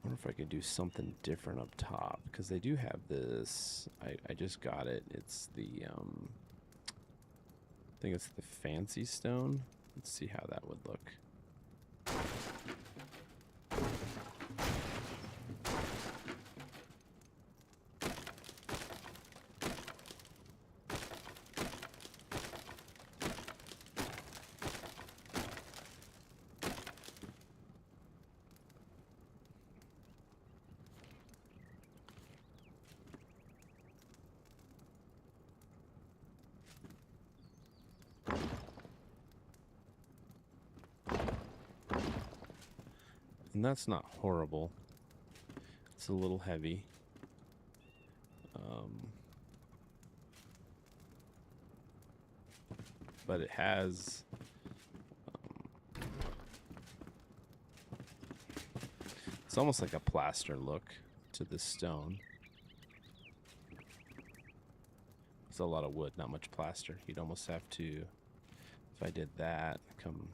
wonder if I could do something different up top, because they do have this. I just got it. It's the I think it's the fancy stone. Let's see how that would look. And that's not horrible. It's a little heavy. But it has it's almost like a plaster look to the stone. It's a lot of wood, not much plaster. You'd almost have to, if I did that, come.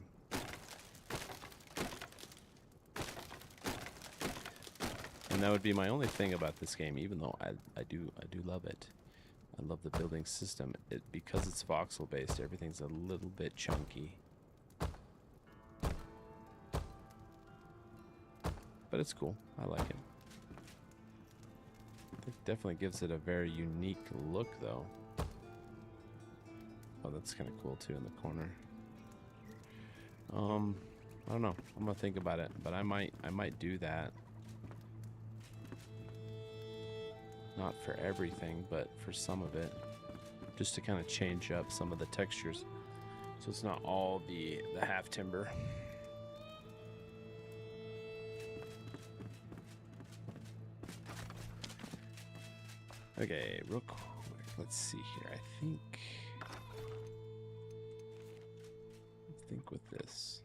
And that would be my only thing about this game, even though I do love it. I love the building system. Because it's voxel based, everything's a little bit chunky. But it's cool. I like it. I It definitely gives it a very unique look, though. Oh, that's kind of cool too in the corner. I don't know. I'm gonna think about it, but I might do that. Not for everything, but for some of it, just to kind of change up some of the textures, so it's not all the half timber. Okay, real quick. Let's see here. I think with this.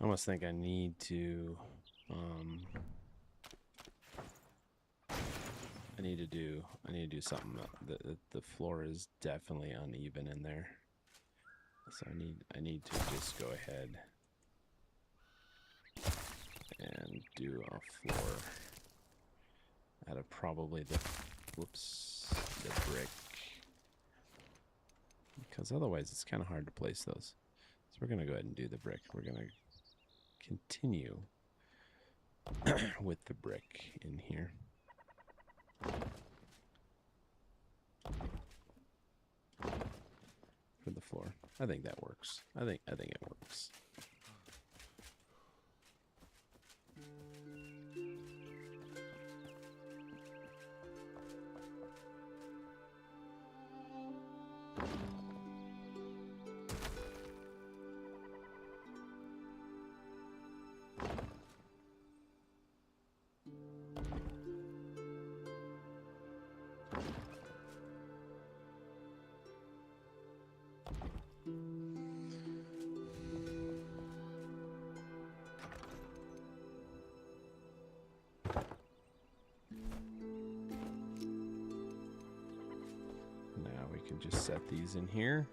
I almost think I need to I need to do something. The floor is definitely uneven in there, so I need to just go ahead and do a floor out of probably the brick, because otherwise it's kind of hard to place those. So we're gonna go ahead and do the brick. We're gonna continue with the brick in here. For the floor. I think that works. I think it works. Just set these in here.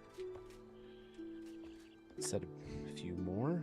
Set a few more.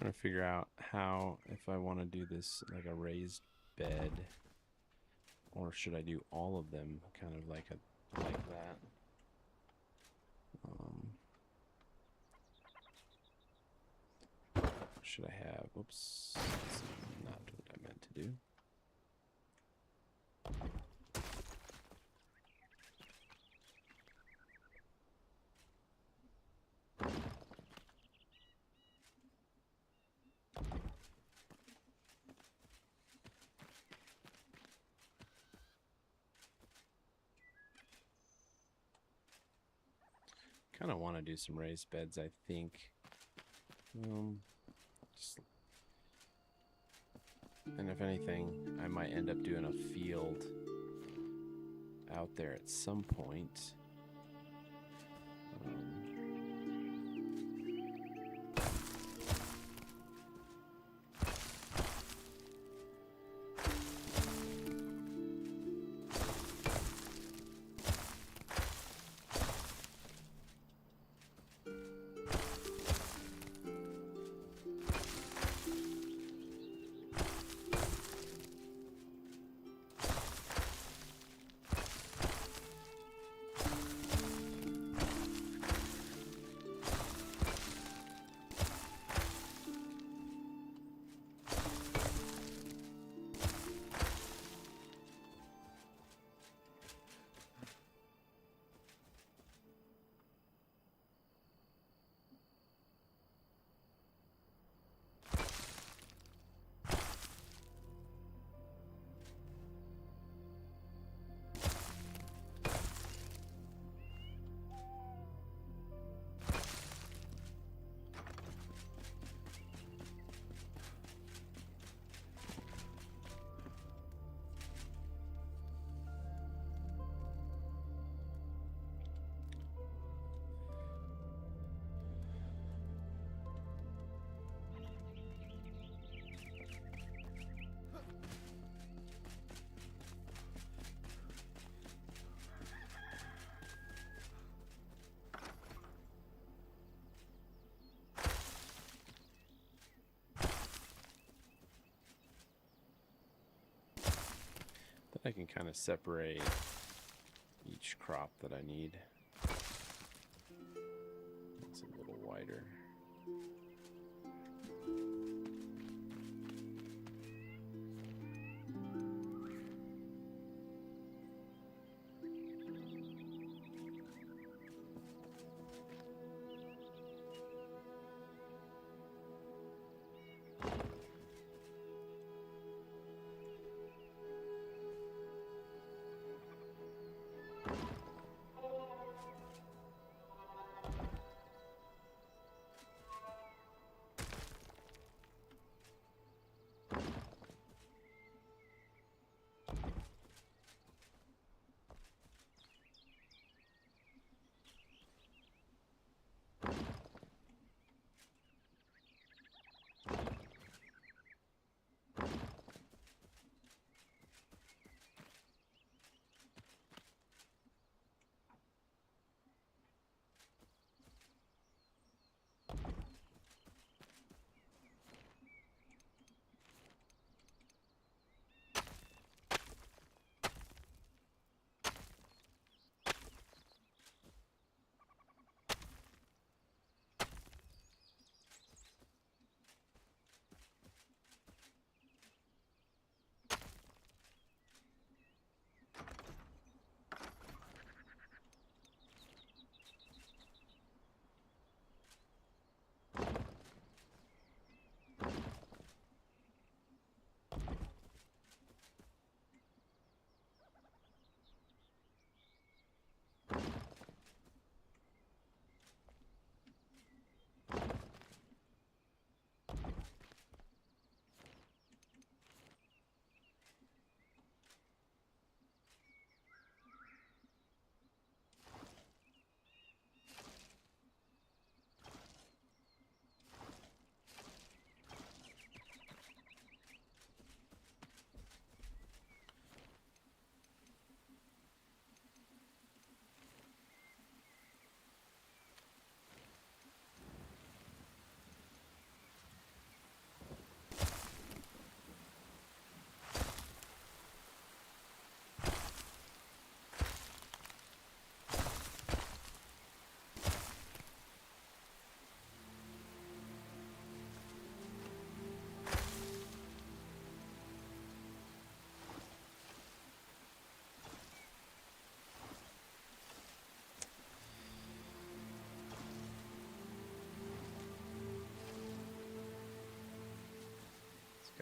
Trying to figure out how, if I want to do this like a raised bed, or should I do all of them kind of like that? Should I have? Oops, that's not what I meant to do. Kind of want to do some raised beds, I think. And if anything, I might end up doing a field out there at some point. I can kind of separate each crop that I need. It's a little wider.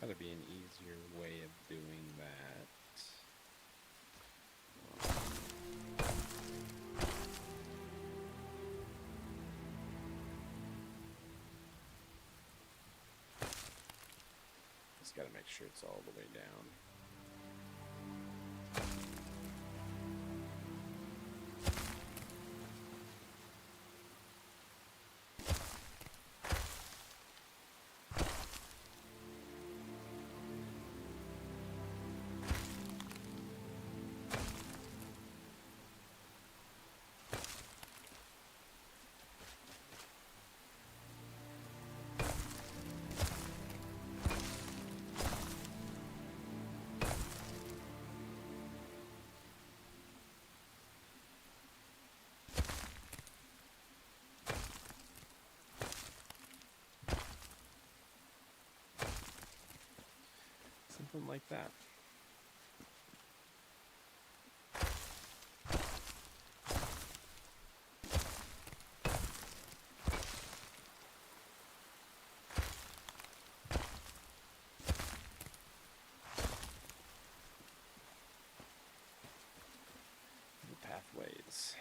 Got to be an easier way of doing that. Just got to make sure it's all the way down. Something like that. The pathways.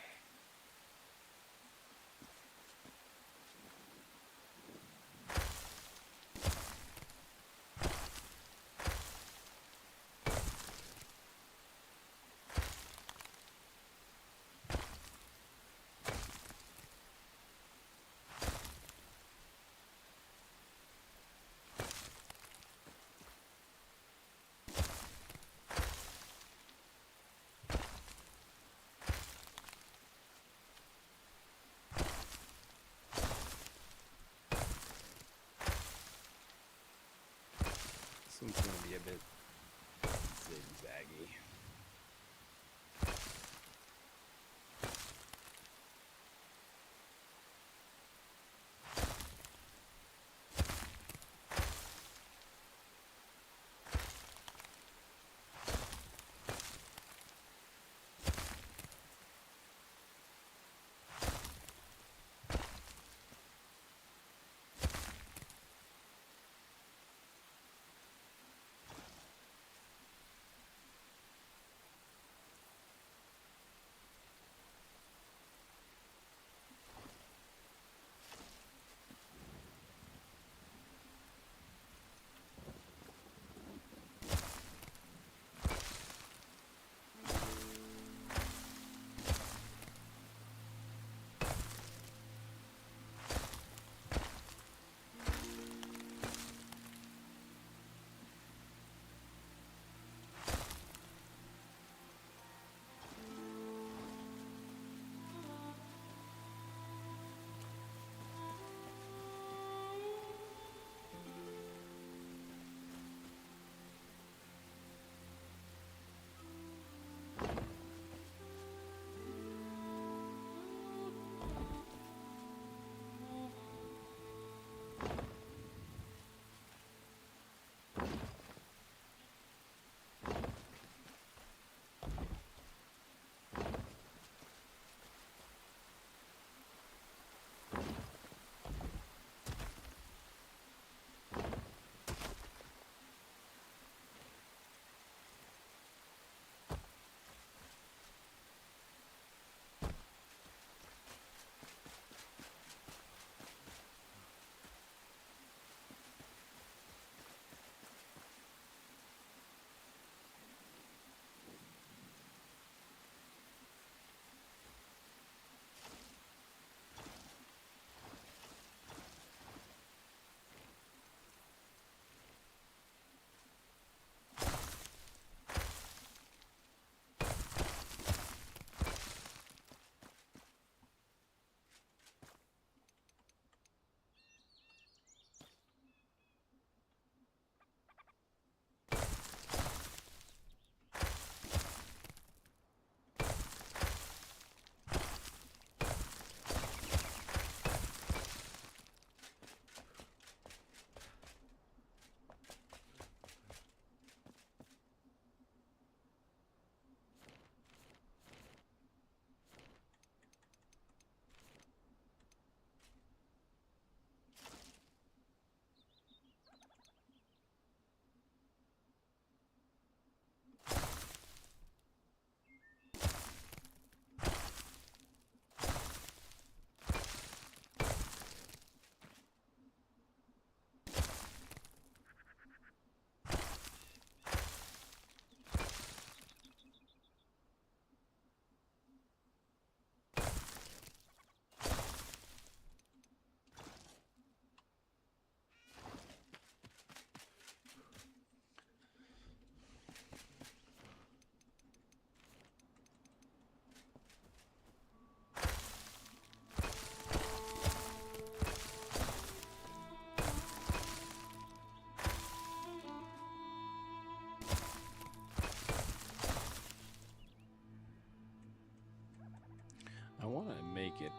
This one's going to be a bit zigzaggy.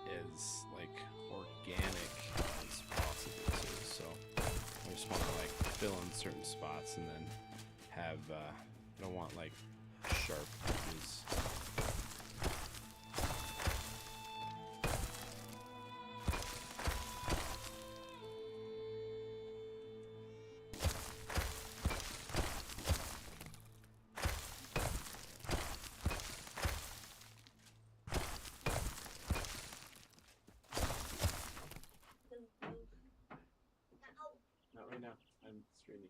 it as like organic as possible too. So I just want to like fill in certain spots and then have I don't want like sharp edges. Not right now. I'm streaming.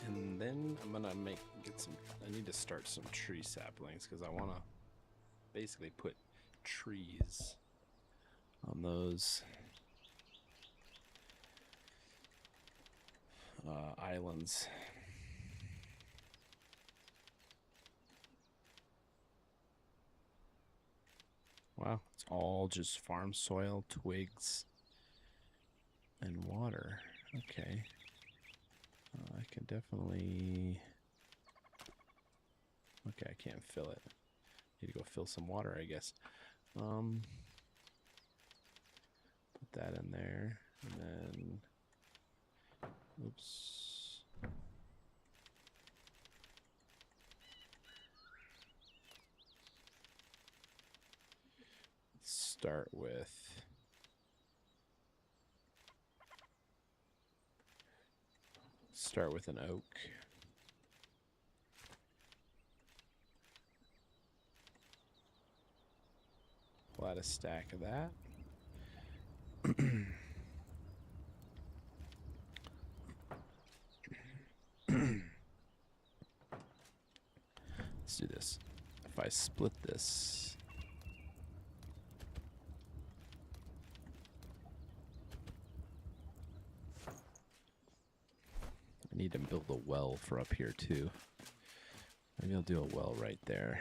And then I'm gonna I need to start some tree saplings because I want to basically put trees on those islands. Wow, it's all just farm soil, twigs, and water. Okay. I can definitely... Okay, I can't fill it. Need to go fill some water, I guess. Put that in there, and then... Oops. Start with an oak. We'll add a stack of that. Let's do this. If I split this, I need to build a well for up here too. Maybe I'll do a well right there.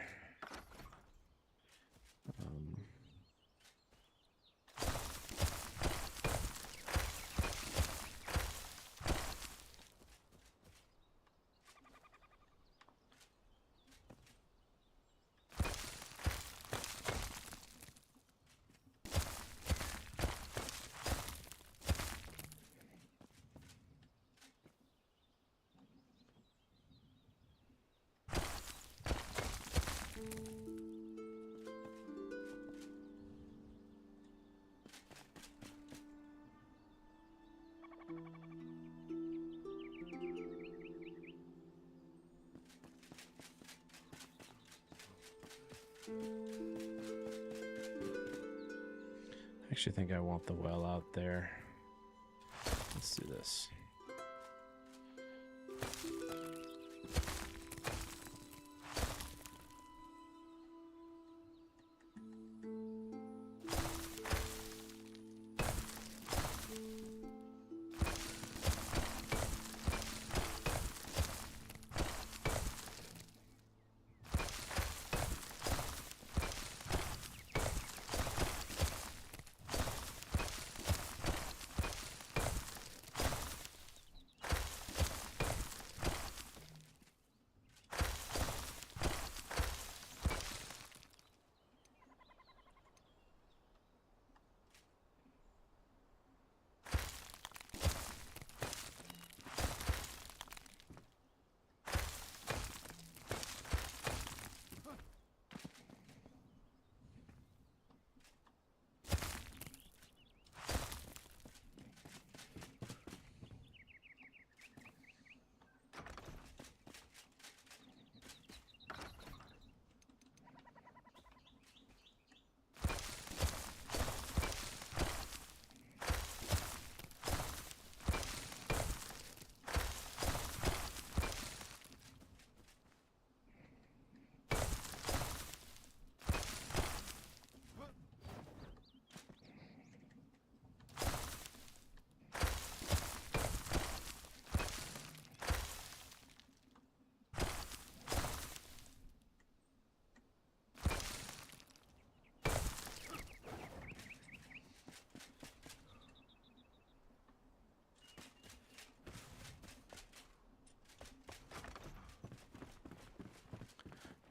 actually think I want the well out there. Let's do this.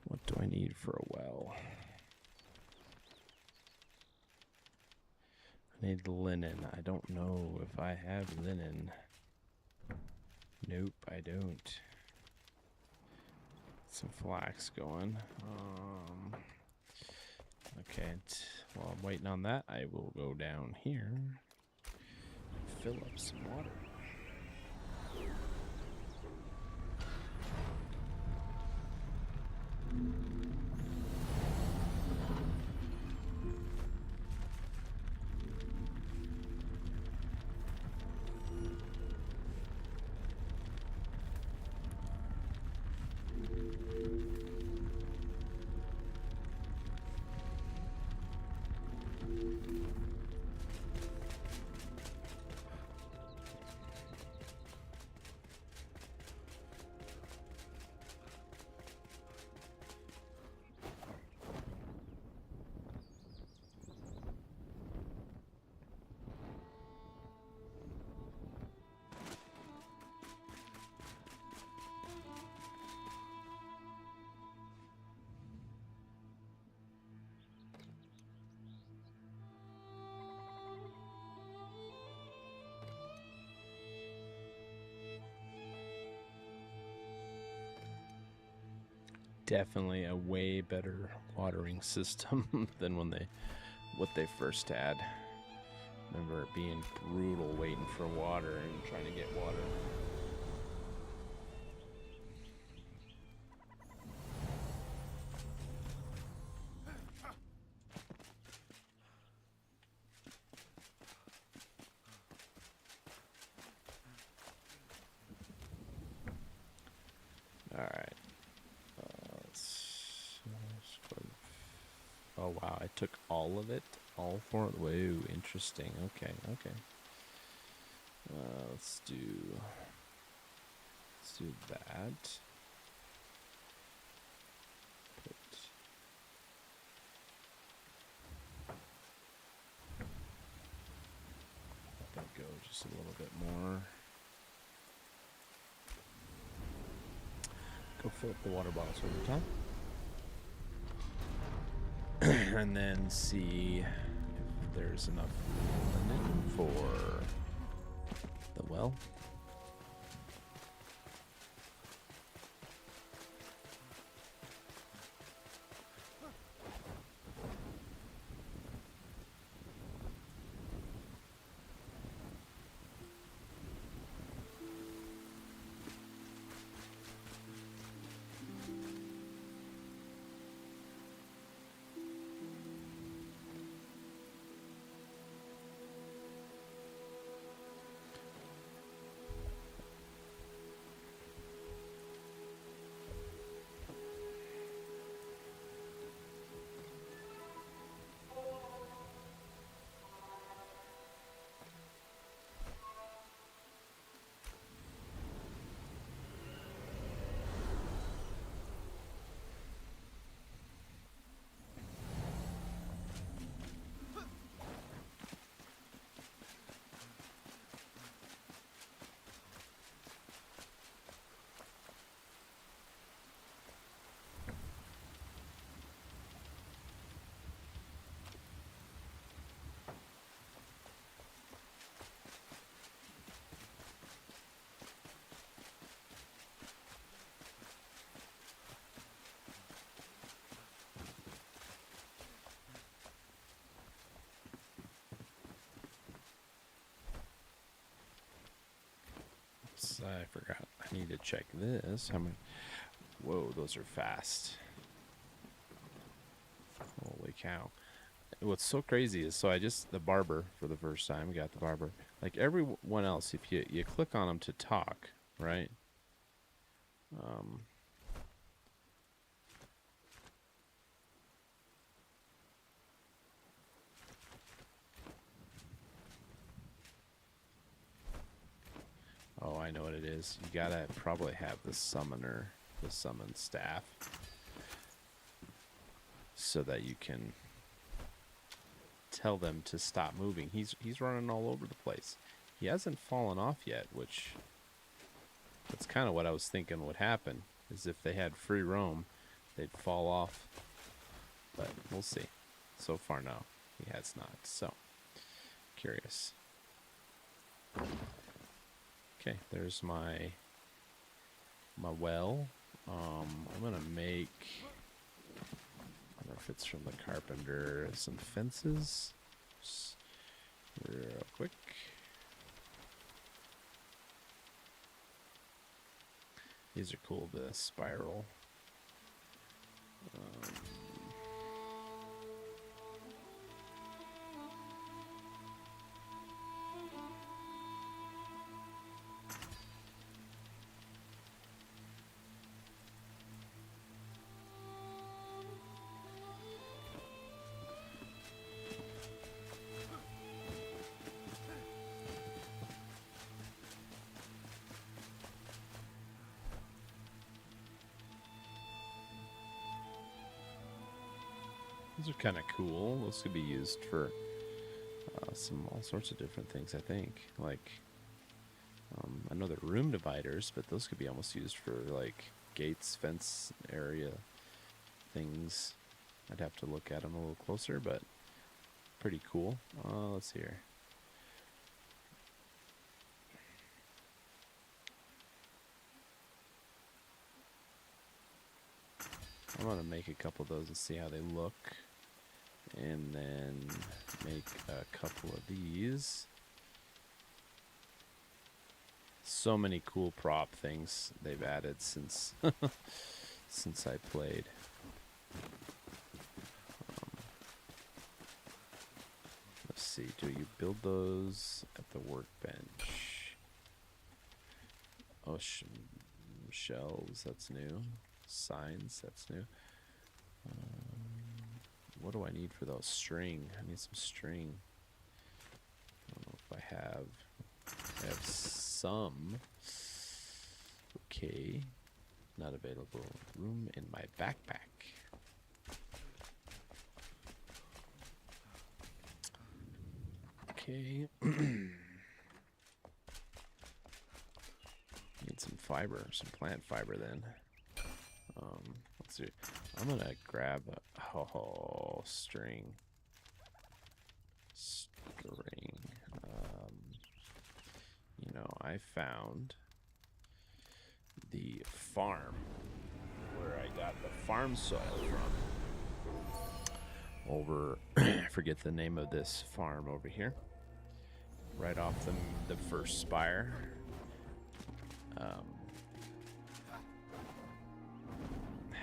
What do I need for a well? I need linen. I don't know if I have linen. Nope, I don't. Some flax going. Okay, while I'm waiting on that, I will go down here, fill up some water. Definitely a way better watering system than what they first had. Remember it being brutal waiting for water and trying to get water. All right. Oh wow, I took all of it, all four. Whoa, interesting. Okay. Let's do that. Go just a little bit more. Go fill up the water bottles over time. And then see if there's enough linen for the well. forgot. I need to check this. How many? Whoa, those are fast. Holy cow. What's so crazy is, so I just, the barber for the first time, got the barber. Like everyone else, if you click on them to talk, right? Oh, I know what it is. You gotta probably have the summoner, the summon staff, so that you can tell them to stop moving. He's running all over the place. He hasn't fallen off yet, which that's kind of what I was thinking would happen, is if they had free roam, they'd fall off. But we'll see. So far, no, he has not. So, curious. Okay, there's my well. I'm gonna make, I don't know if it's from the carpenter, some fences. Just real quick. These are cool, the spiral. These are kind of cool. Those could be used for all sorts of different things, I think. Like, I know they're room dividers, but those could be almost used for, like, gates, fence area things. I'd have to look at them a little closer, but pretty cool. Let's see here. I'm going to make a couple of those and see how they look. And then make a couple of these. So many cool prop things they've added since since I played. Let's see, do you build those at the workbench? Oh, shelves, that's new. Signs, that's new. What do I need for those? String. I need some string. I don't know if I have. I have some. Okay. Not available. Room in my backpack. Okay. Need some fiber, some plant fiber then. Let's see. I'm gonna grab a string. You know, I found the farm where I got the farm soil from. Over, I forget the name of this farm over here. Right off the first spire.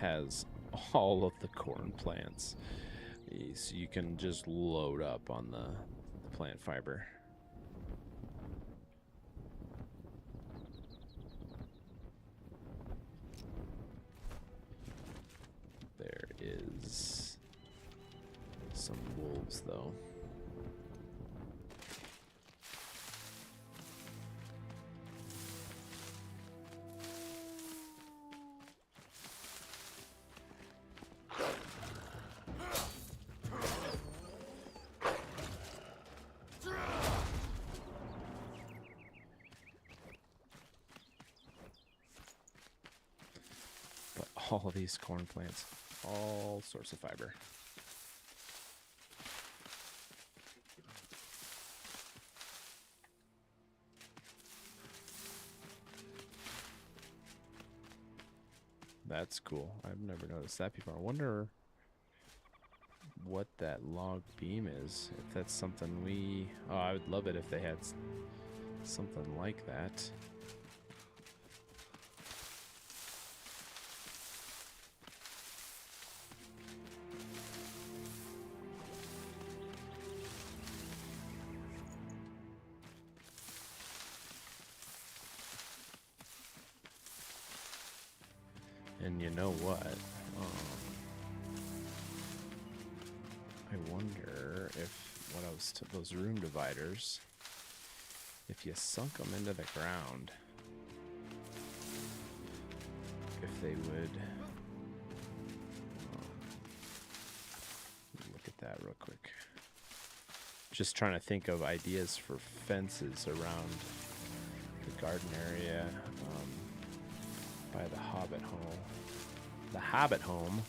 Has all of the corn plants, so you can just load up on the plant fiber. There is some wolves though. All of these corn plants, all sorts of fiber. That's cool. I've never noticed that before. I wonder what that log beam is. If that's something we... Oh, I would love it if they had something like that. And you know what? I wonder if what I was those room dividers, if you sunk them into the ground, if they would. Look at that real quick. Just trying to think of ideas for fences around the garden area by the Hobbit home. The Hobbit home.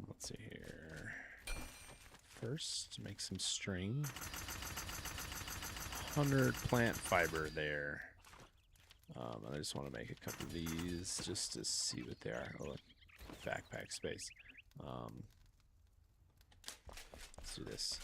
Let's see here. First, make some string. 100 plant fiber there. And I just want to make a couple of these just to see what they are. Oh, look, backpack space. Let's do this.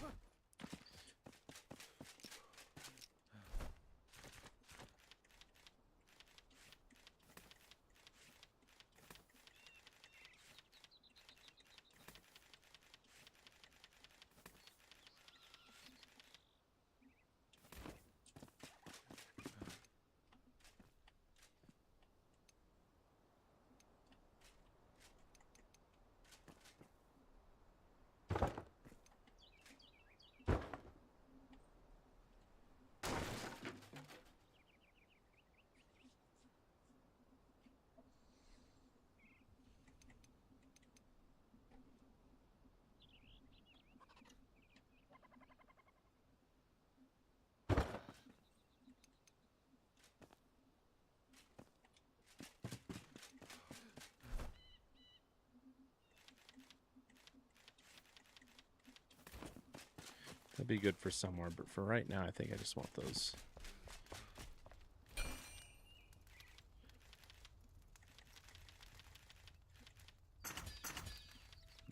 That'd be good for somewhere, but for right now, I think I just want those.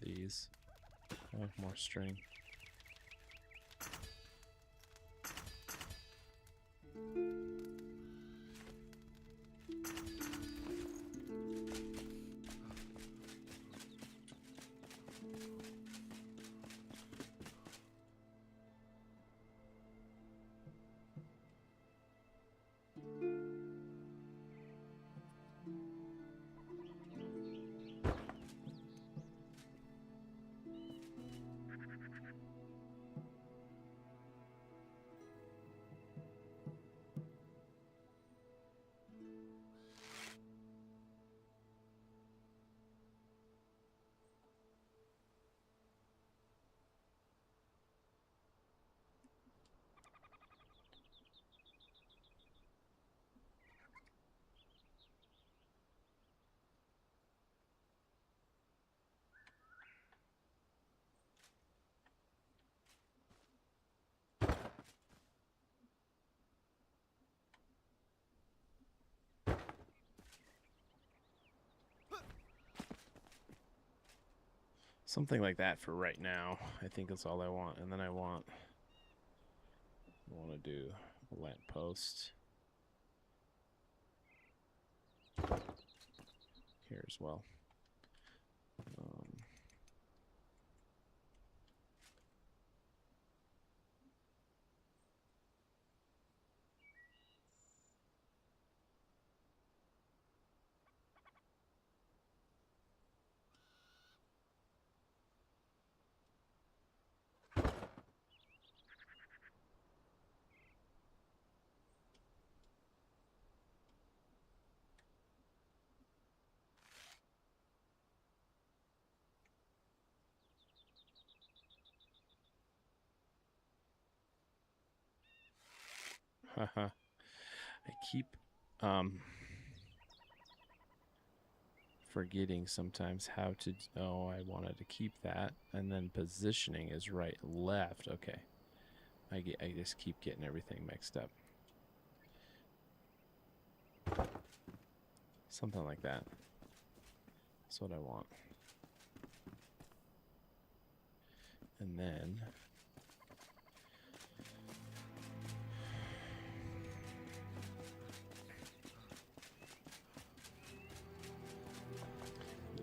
These. Oh, more string. Something like that for right now. I think that's all I want. And then I want to do a lamp post here as well. I keep forgetting sometimes how to. Oh, I wanted to keep that, and then positioning is right, left. Okay, I just keep getting everything mixed up. Something like that. That's what I want. And then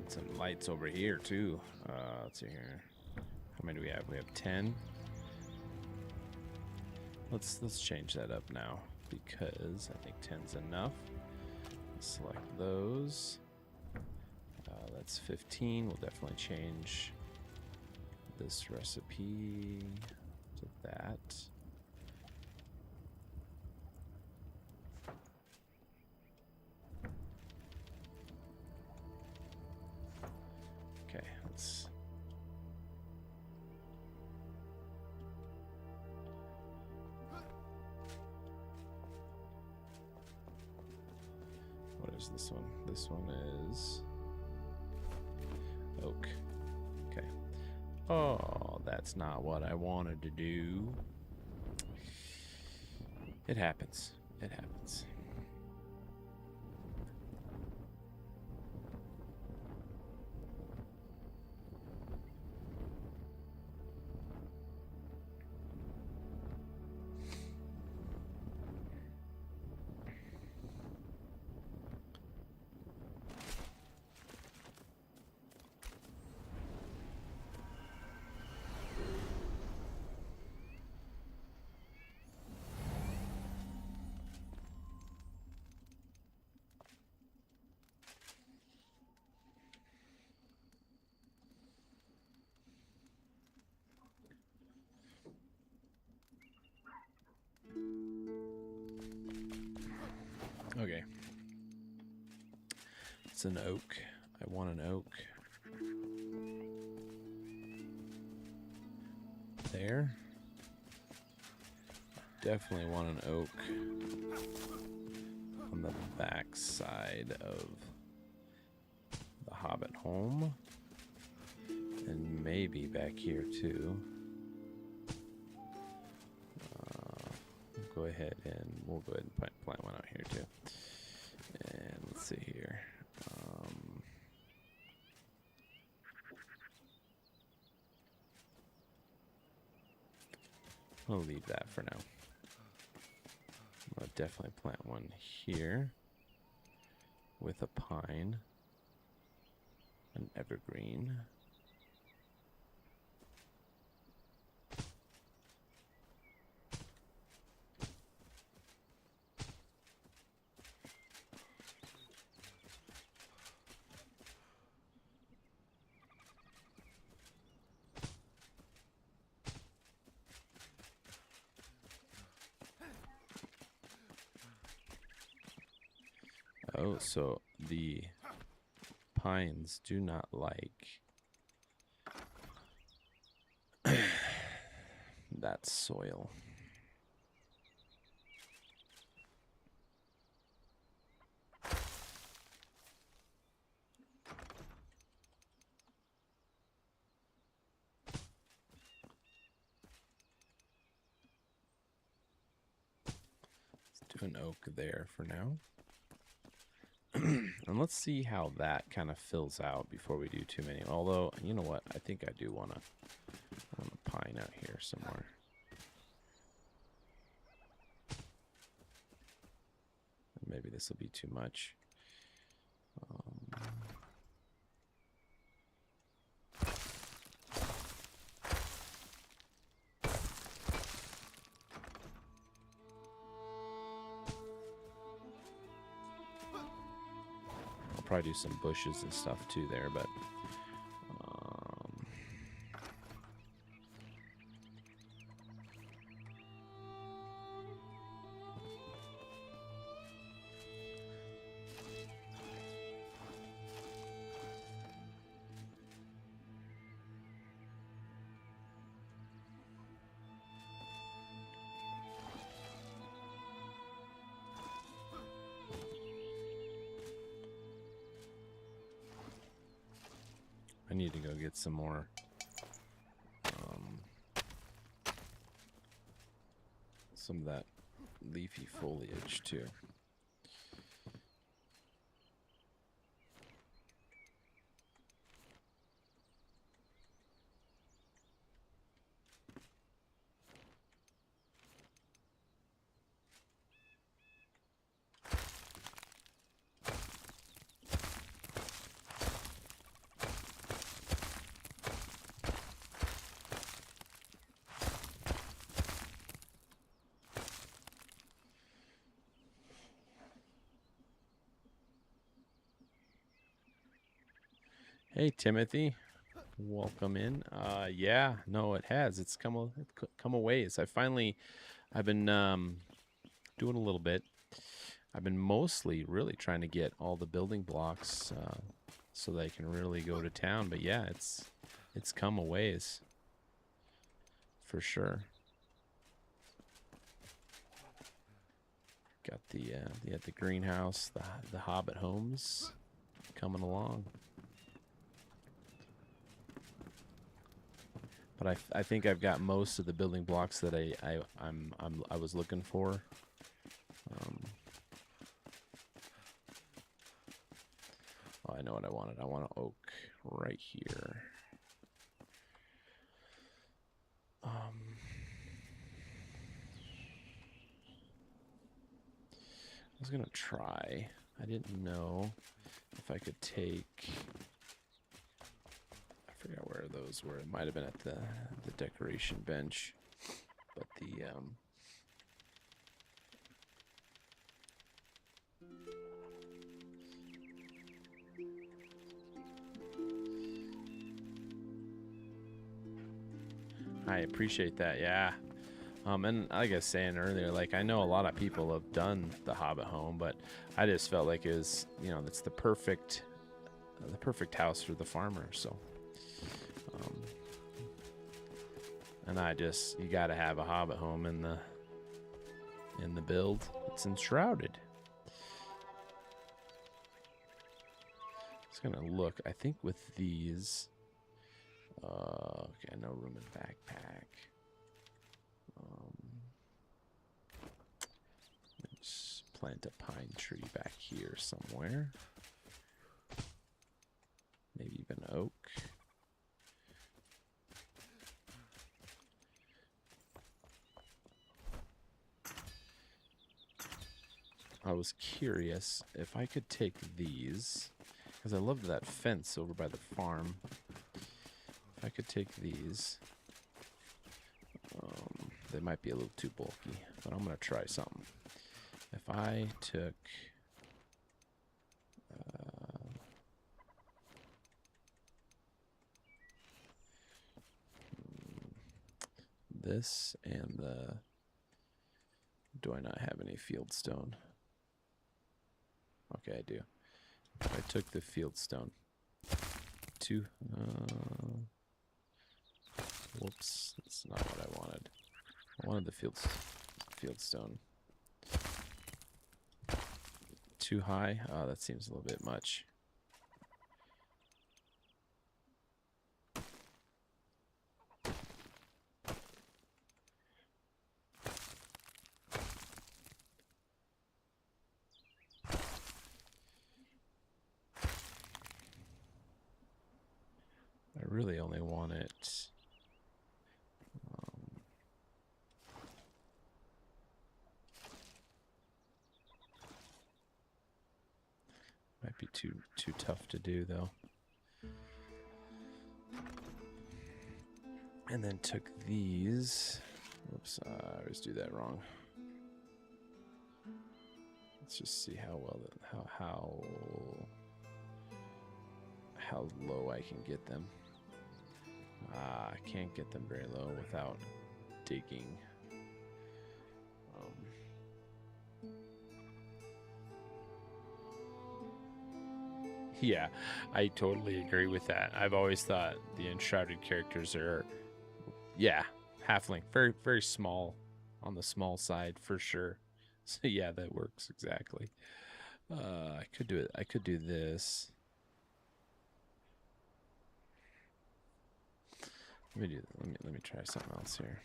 Need some lights over here too. Let's see here. How many do we have? We have 10. Let's change that up now because I think 10's enough. Select those. That's 15. We'll definitely change this recipe to that. Okay, let's. What is this one? This one is oak. Okay. Oh, that's not what I wanted to do. It happens. It happens. Okay. It's an oak. I want an oak. There. Definitely want an oak on the back side of the Hobbit home. And maybe back here too. Go ahead and we'll go ahead and plant one out here too. And let's see here. I'll leave that for now. I'll definitely plant one here with a pine, an evergreen. Oh, so the pines do not like that soil. Let's do an oak there for now. And let's see how that kind of fills out before we do too many. Although, you know what? I think I do want a pine out here somewhere. Maybe this will be too much. Probably do some bushes and stuff too there, but I need to go get some more some of that leafy foliage too. Hey, Timothy. Welcome in. Yeah, no, it has. It's come a ways. I've been doing a little bit. I've been mostly really trying to get all the building blocks so that I can really go to town. But yeah, it's come a ways for sure. Got the greenhouse, the Hobbit homes coming along. But I think I've got most of the building blocks that I was looking for. Oh, I know what I wanted. I want an oak right here. I was gonna try. I didn't know if I could take. I forgot where those were. It might have been at the decoration bench, but the I appreciate that. Yeah. And like I was saying earlier, like I know a lot of people have done the Hobbit home, but I just felt like it was, that's the perfect house for the farmer. So, and you got to have a Hobbit home in the build. It's enshrouded. It's gonna look. I think with these. Okay, no room in backpack. Let's plant a pine tree back here somewhere. Maybe even oak. I was curious if I could take these, because I love that fence over by the farm. If I could take these, they might be a little too bulky, but I'm going to try something. If I took this and the... Do I not have any field stone? Okay, I do. If I took the field stone. Whoops, that's not what I wanted. I wanted the field stone. Too high? Oh, that seems a little bit much. I really only want it. Might be too tough to do though. And then took these. Whoops, I always do that wrong. Let's just see how well how low I can get them. I can't get them very low without digging. Yeah, I totally agree with that. I've always thought the Enshrouded characters are, yeah, halfling, very, very small, on the small side for sure. So yeah, that works exactly. I could do it. I could do this. Let me try something else here.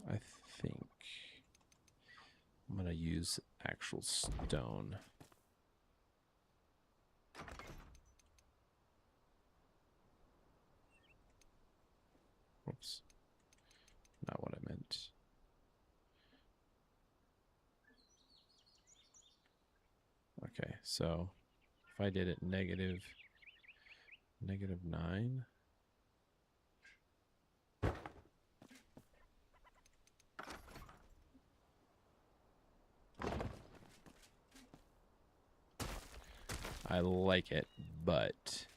I think I'm gonna use actual stone. Whoops. Not what I meant. Okay, so if I did it -9. I like it, but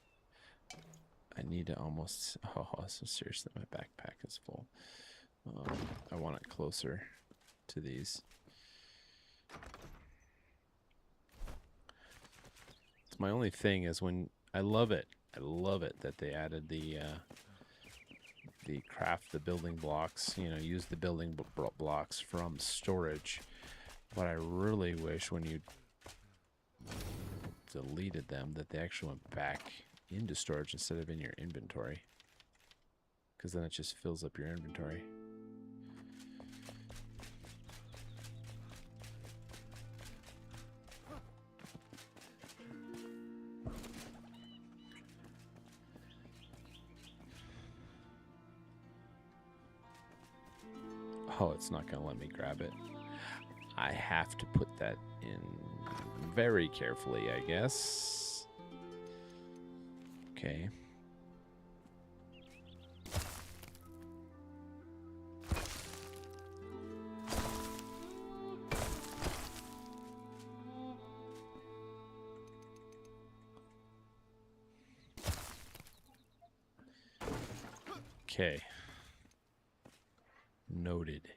I need to almost... Oh, so seriously, my backpack is full. I want it closer to these. It's my only thing is when... I love it that they added the craft the building blocks, you know, use the building blocks from storage. But I really wish when you deleted them that they actually went back into storage instead of in your inventory, because then it just fills up your inventory. Oh, it's not going to let me grab it. I have to put that in very carefully, I guess. Okay. Okay. Noted.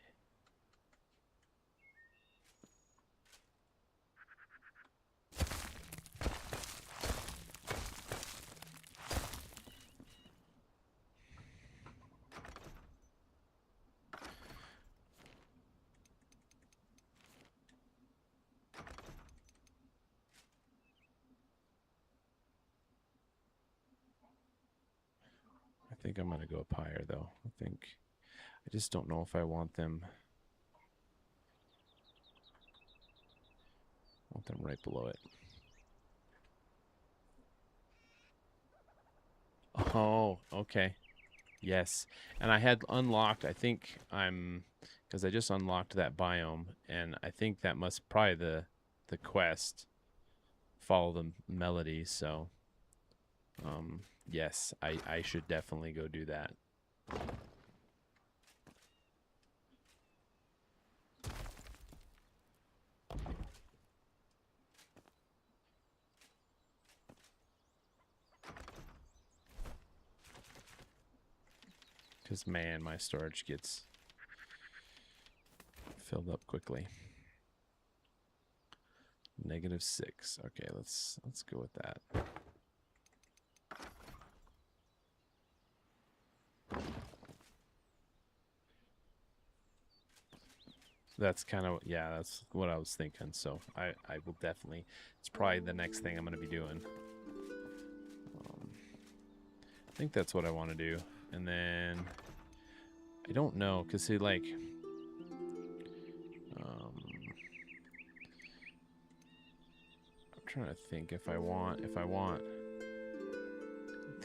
I think I'm going to go up higher, though. I just don't know if I want them right below it. Oh, okay. Yes. And I had unlocked, I think because I just unlocked that biome, and I think that must probably the quest, follow the melody, so yes, I should definitely go do that. Because, man, my storage gets filled up quickly. -6. Okay, let's go with that. That's kind of, yeah, that's what I was thinking. So I will definitely, it's probably the next thing I'm going to be doing. I think that's what I want to do. And then I don't know, because see, like, I'm trying to think if I want,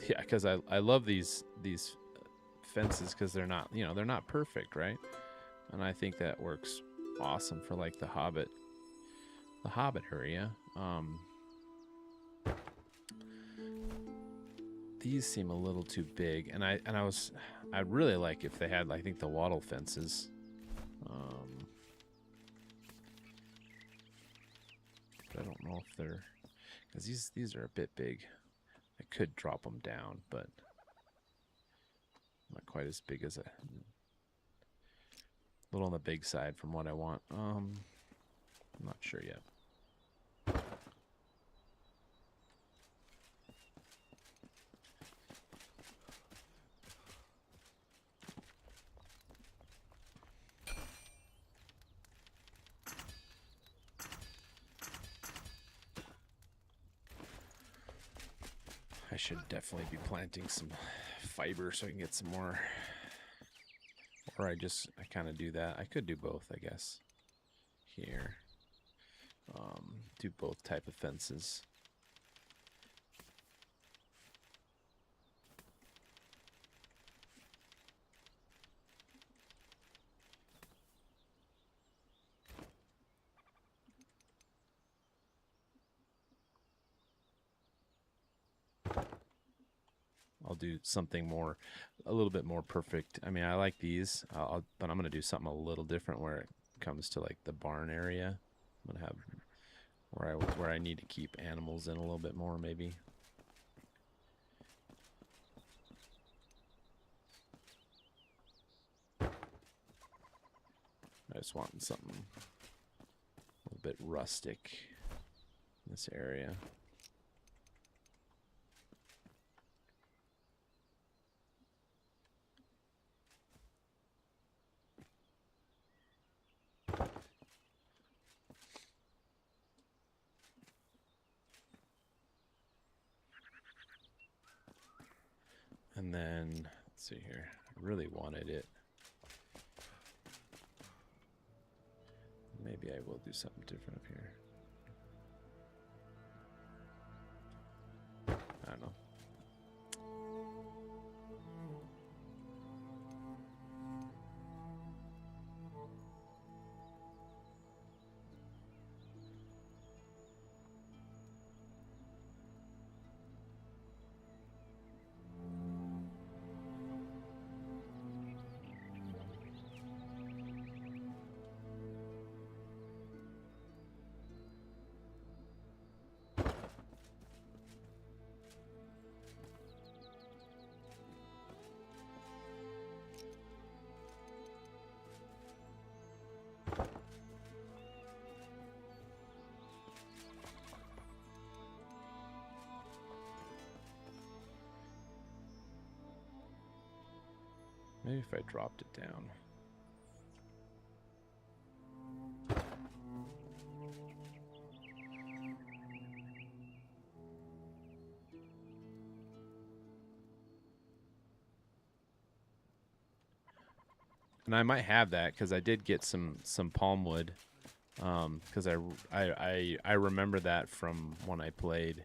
yeah, because I love these fences because they're not, you know, they're not perfect, right? And I think that works awesome for like the Hobbit area. These seem a little too big, and I'd really like if they had, I think, the wattle fences. But I don't know if they're, because these are a bit big. I could drop them down, but not quite as big as a little on the big side from what I want. I'm not sure yet. I should definitely be planting some fiber so I can get some more. Or I kind of do that. I could do both, I guess. Here. Do both type of fences. I'll do something more, a little bit more perfect. I mean, I like these, but I'm gonna do something a little different where it comes to like the barn area. I'm gonna have where I need to keep animals in a little bit more, maybe. I just want something a little bit rustic in this area. And then, let's see here. I really wanted it. Maybe I will do something different up here. I don't know. Maybe if I dropped it down. And I might have that because I did get some palm wood, because I remember that from when I played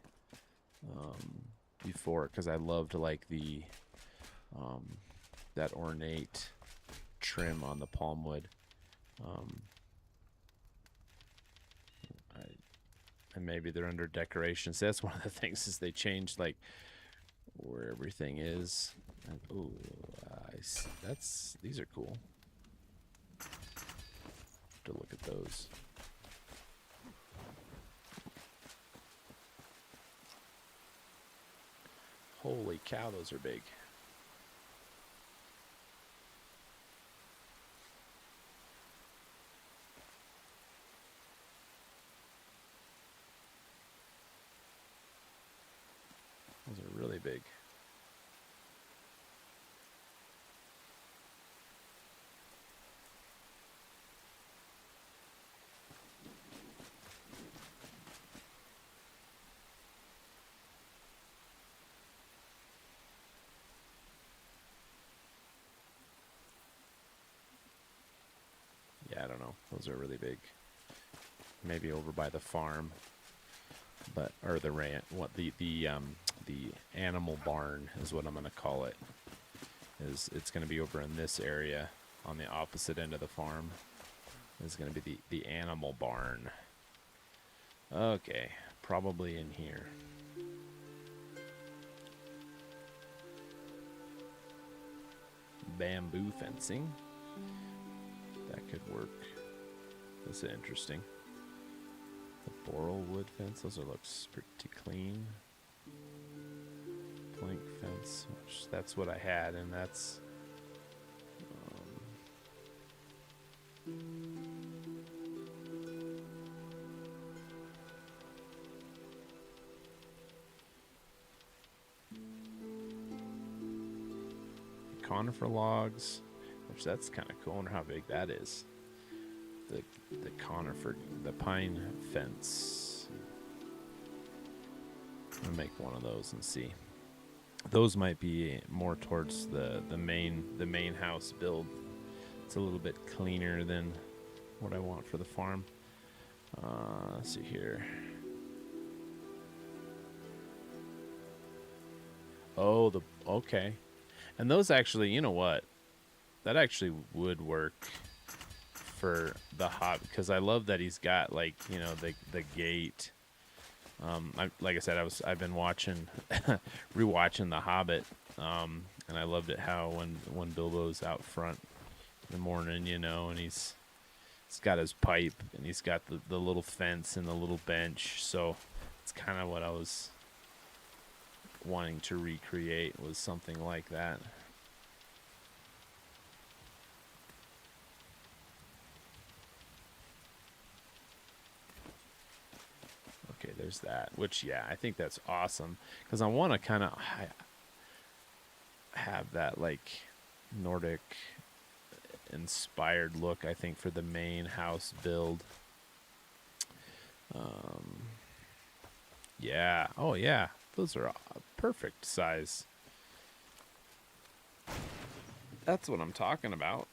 before, because I loved like the that ornate trim on the palm wood. And maybe they're under decorations. That's one of the things, is they changed like where everything is. And, ooh, I see. These are cool. To look at those. Holy cow, those are big. Those are really big. Yeah, I don't know. Those are really big. Maybe over by the farm, but or the the animal barn is what I'm gonna call it. It's gonna be over in this area on the opposite end of the farm. Is gonna be the animal barn. Okay, probably in here. Bamboo fencing. That could work. That's interesting. The boral wood fence. Those looks pretty clean. Plank fence. Which that's what I had, and that's. Conifer logs, which that's kind of cool. I wonder how big that is. The conifer, the pine fence. I'm gonna make one of those and see. Those might be more towards the main house build. It's a little bit cleaner than what I want for the farm. Let's see here. Oh, okay. And those actually, you know what? That actually would work for the Hobbit, because I love that he's got like, you know, the gate. Like I said, I've been watching, rewatching the Hobbit, And I loved it how when Bilbo's out front in the morning, you know, and he's got his pipe and he's got the little fence and the little bench. So it's kind of what I was wanting to recreate, was something like that. Okay, there's that, which, yeah, I think that's awesome, because I want to kind of have that, like, Nordic inspired look, I think, for the main house build. Yeah. Oh, yeah. Those are a perfect size. That's what I'm talking about.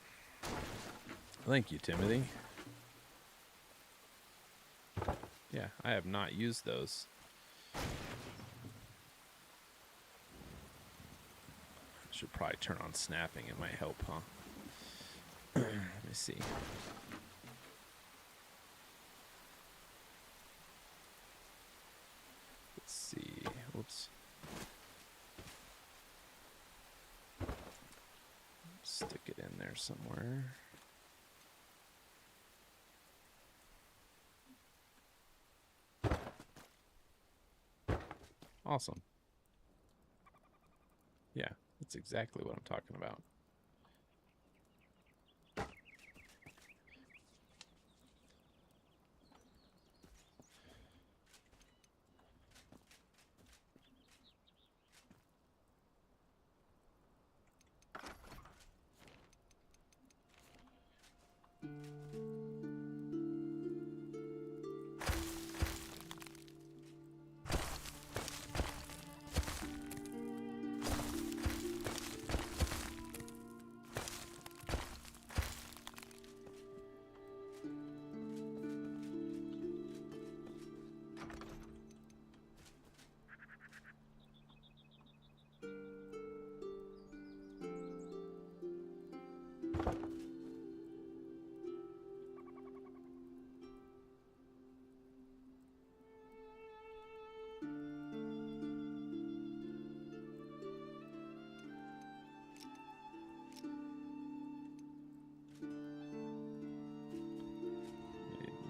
Thank you, Timothy. Yeah, I have not used those. I should probably turn on snapping. It might help, huh? Let me see. Let's see. Whoops. Stick it in there somewhere. Awesome. Yeah, that's exactly what I'm talking about.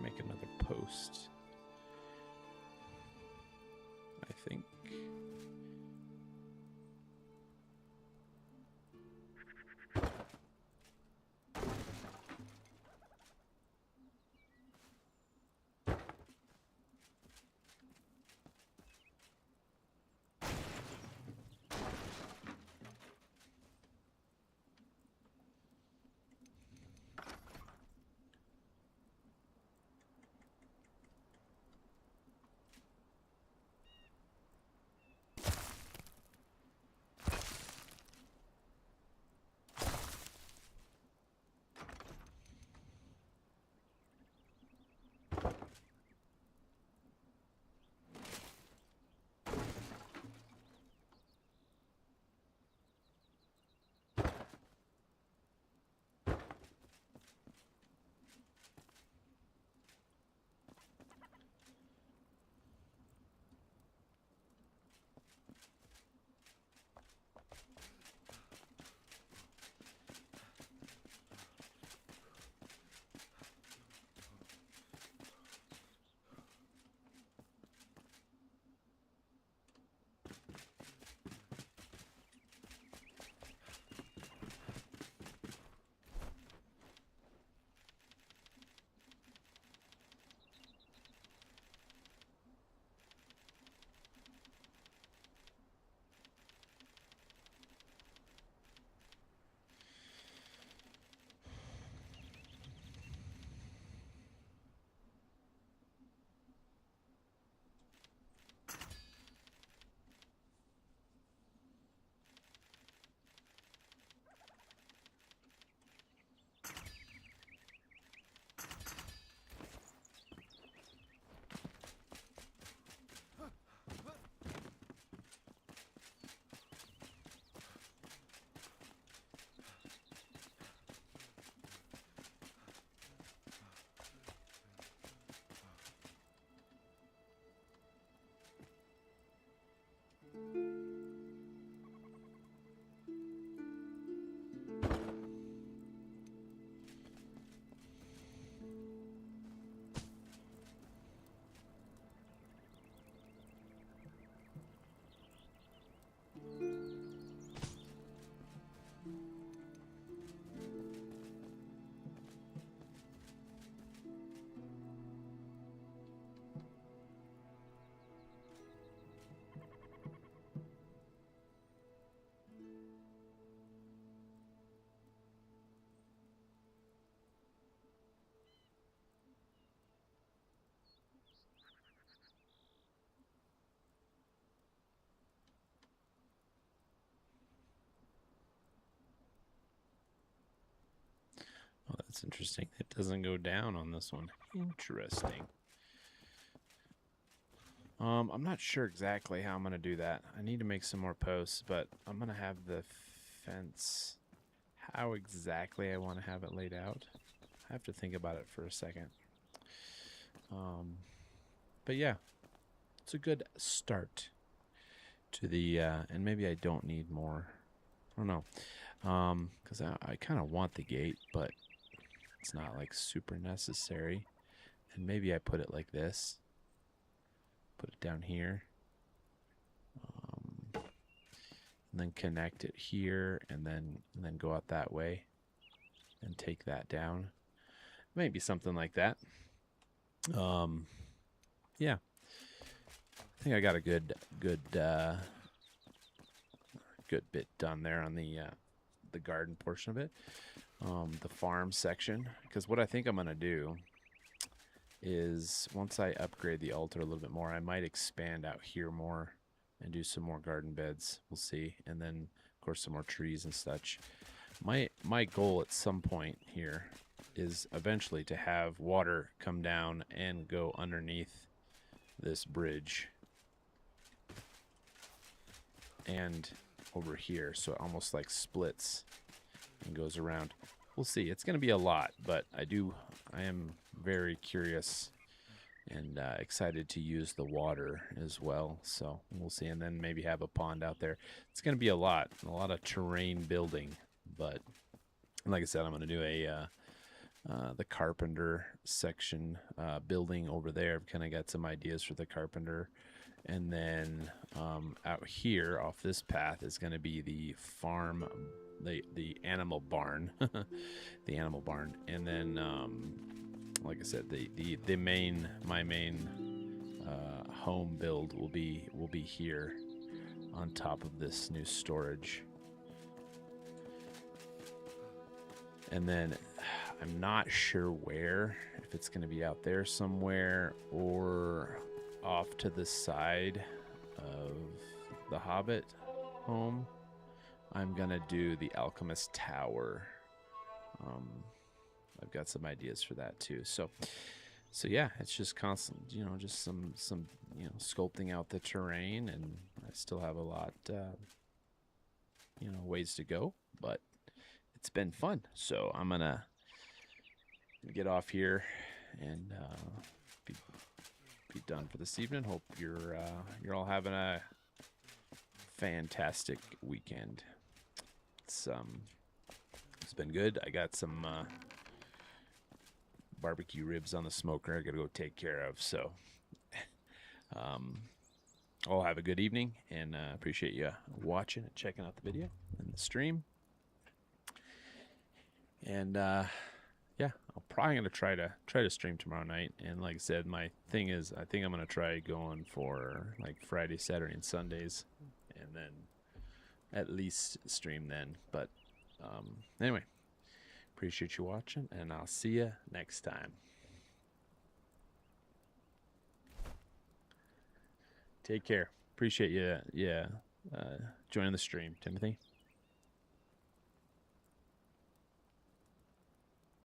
Make another post, I think. Oh, that's interesting. It doesn't go down on this one. Interesting. I'm not sure exactly how I'm going to do that. I need to make some more posts, but I'm going to have the fence. How exactly I want to have it laid out, I have to think about it for a second. But yeah, it's a good start to the, and maybe I don't need more. I don't know. Because I kind of want the gate, but it's not like super necessary. And maybe I put it like this. Put it down here. And then connect it here, and then go out that way and take that down. Maybe something like that. Yeah. I think I got a good bit done there on the garden portion of it. The farm section, because what I think I'm gonna do is once I upgrade the altar a little bit more, I might expand out here more and do some more garden beds. We'll see, and then of course some more trees and such. My goal at some point here is eventually to have water come down and go underneath this bridge and over here, so it almost like splits and goes around. We'll see. It's going to be a lot, but I am very curious and excited to use the water as well. So we'll see, and then maybe have a pond out there. It's going to be a lot of terrain building, but like I said, I'm going to do the carpenter section building over there. I've kind of got some ideas for the carpenter. And then out here off this path is going to be the farm, the animal barn, the animal barn. And then, like I said, my main home build will be here on top of this new storage. And then I'm not sure where, if it's going to be out there somewhere or off to the side of the Hobbit home. I'm going to do the Alchemist Tower. I've got some ideas for that too. So yeah, it's just constant, just some sculpting out the terrain, and I still have a lot, ways to go, but it's been fun. So I'm gonna get off here and be done for this evening. Hope you're all having a fantastic weekend. It's been good. I got some barbecue ribs on the smoker I gotta go take care of. So all have a good evening, and appreciate you watching and checking out the video and the stream. And yeah, I'm probably gonna try to stream tomorrow night. And like I said, my thing is, I think I'm gonna try going for like Friday, Saturday, and Sundays, and then at least stream then. But anyway, appreciate you watching, and I'll see you next time. Take care. Appreciate you joining the stream, Timothy.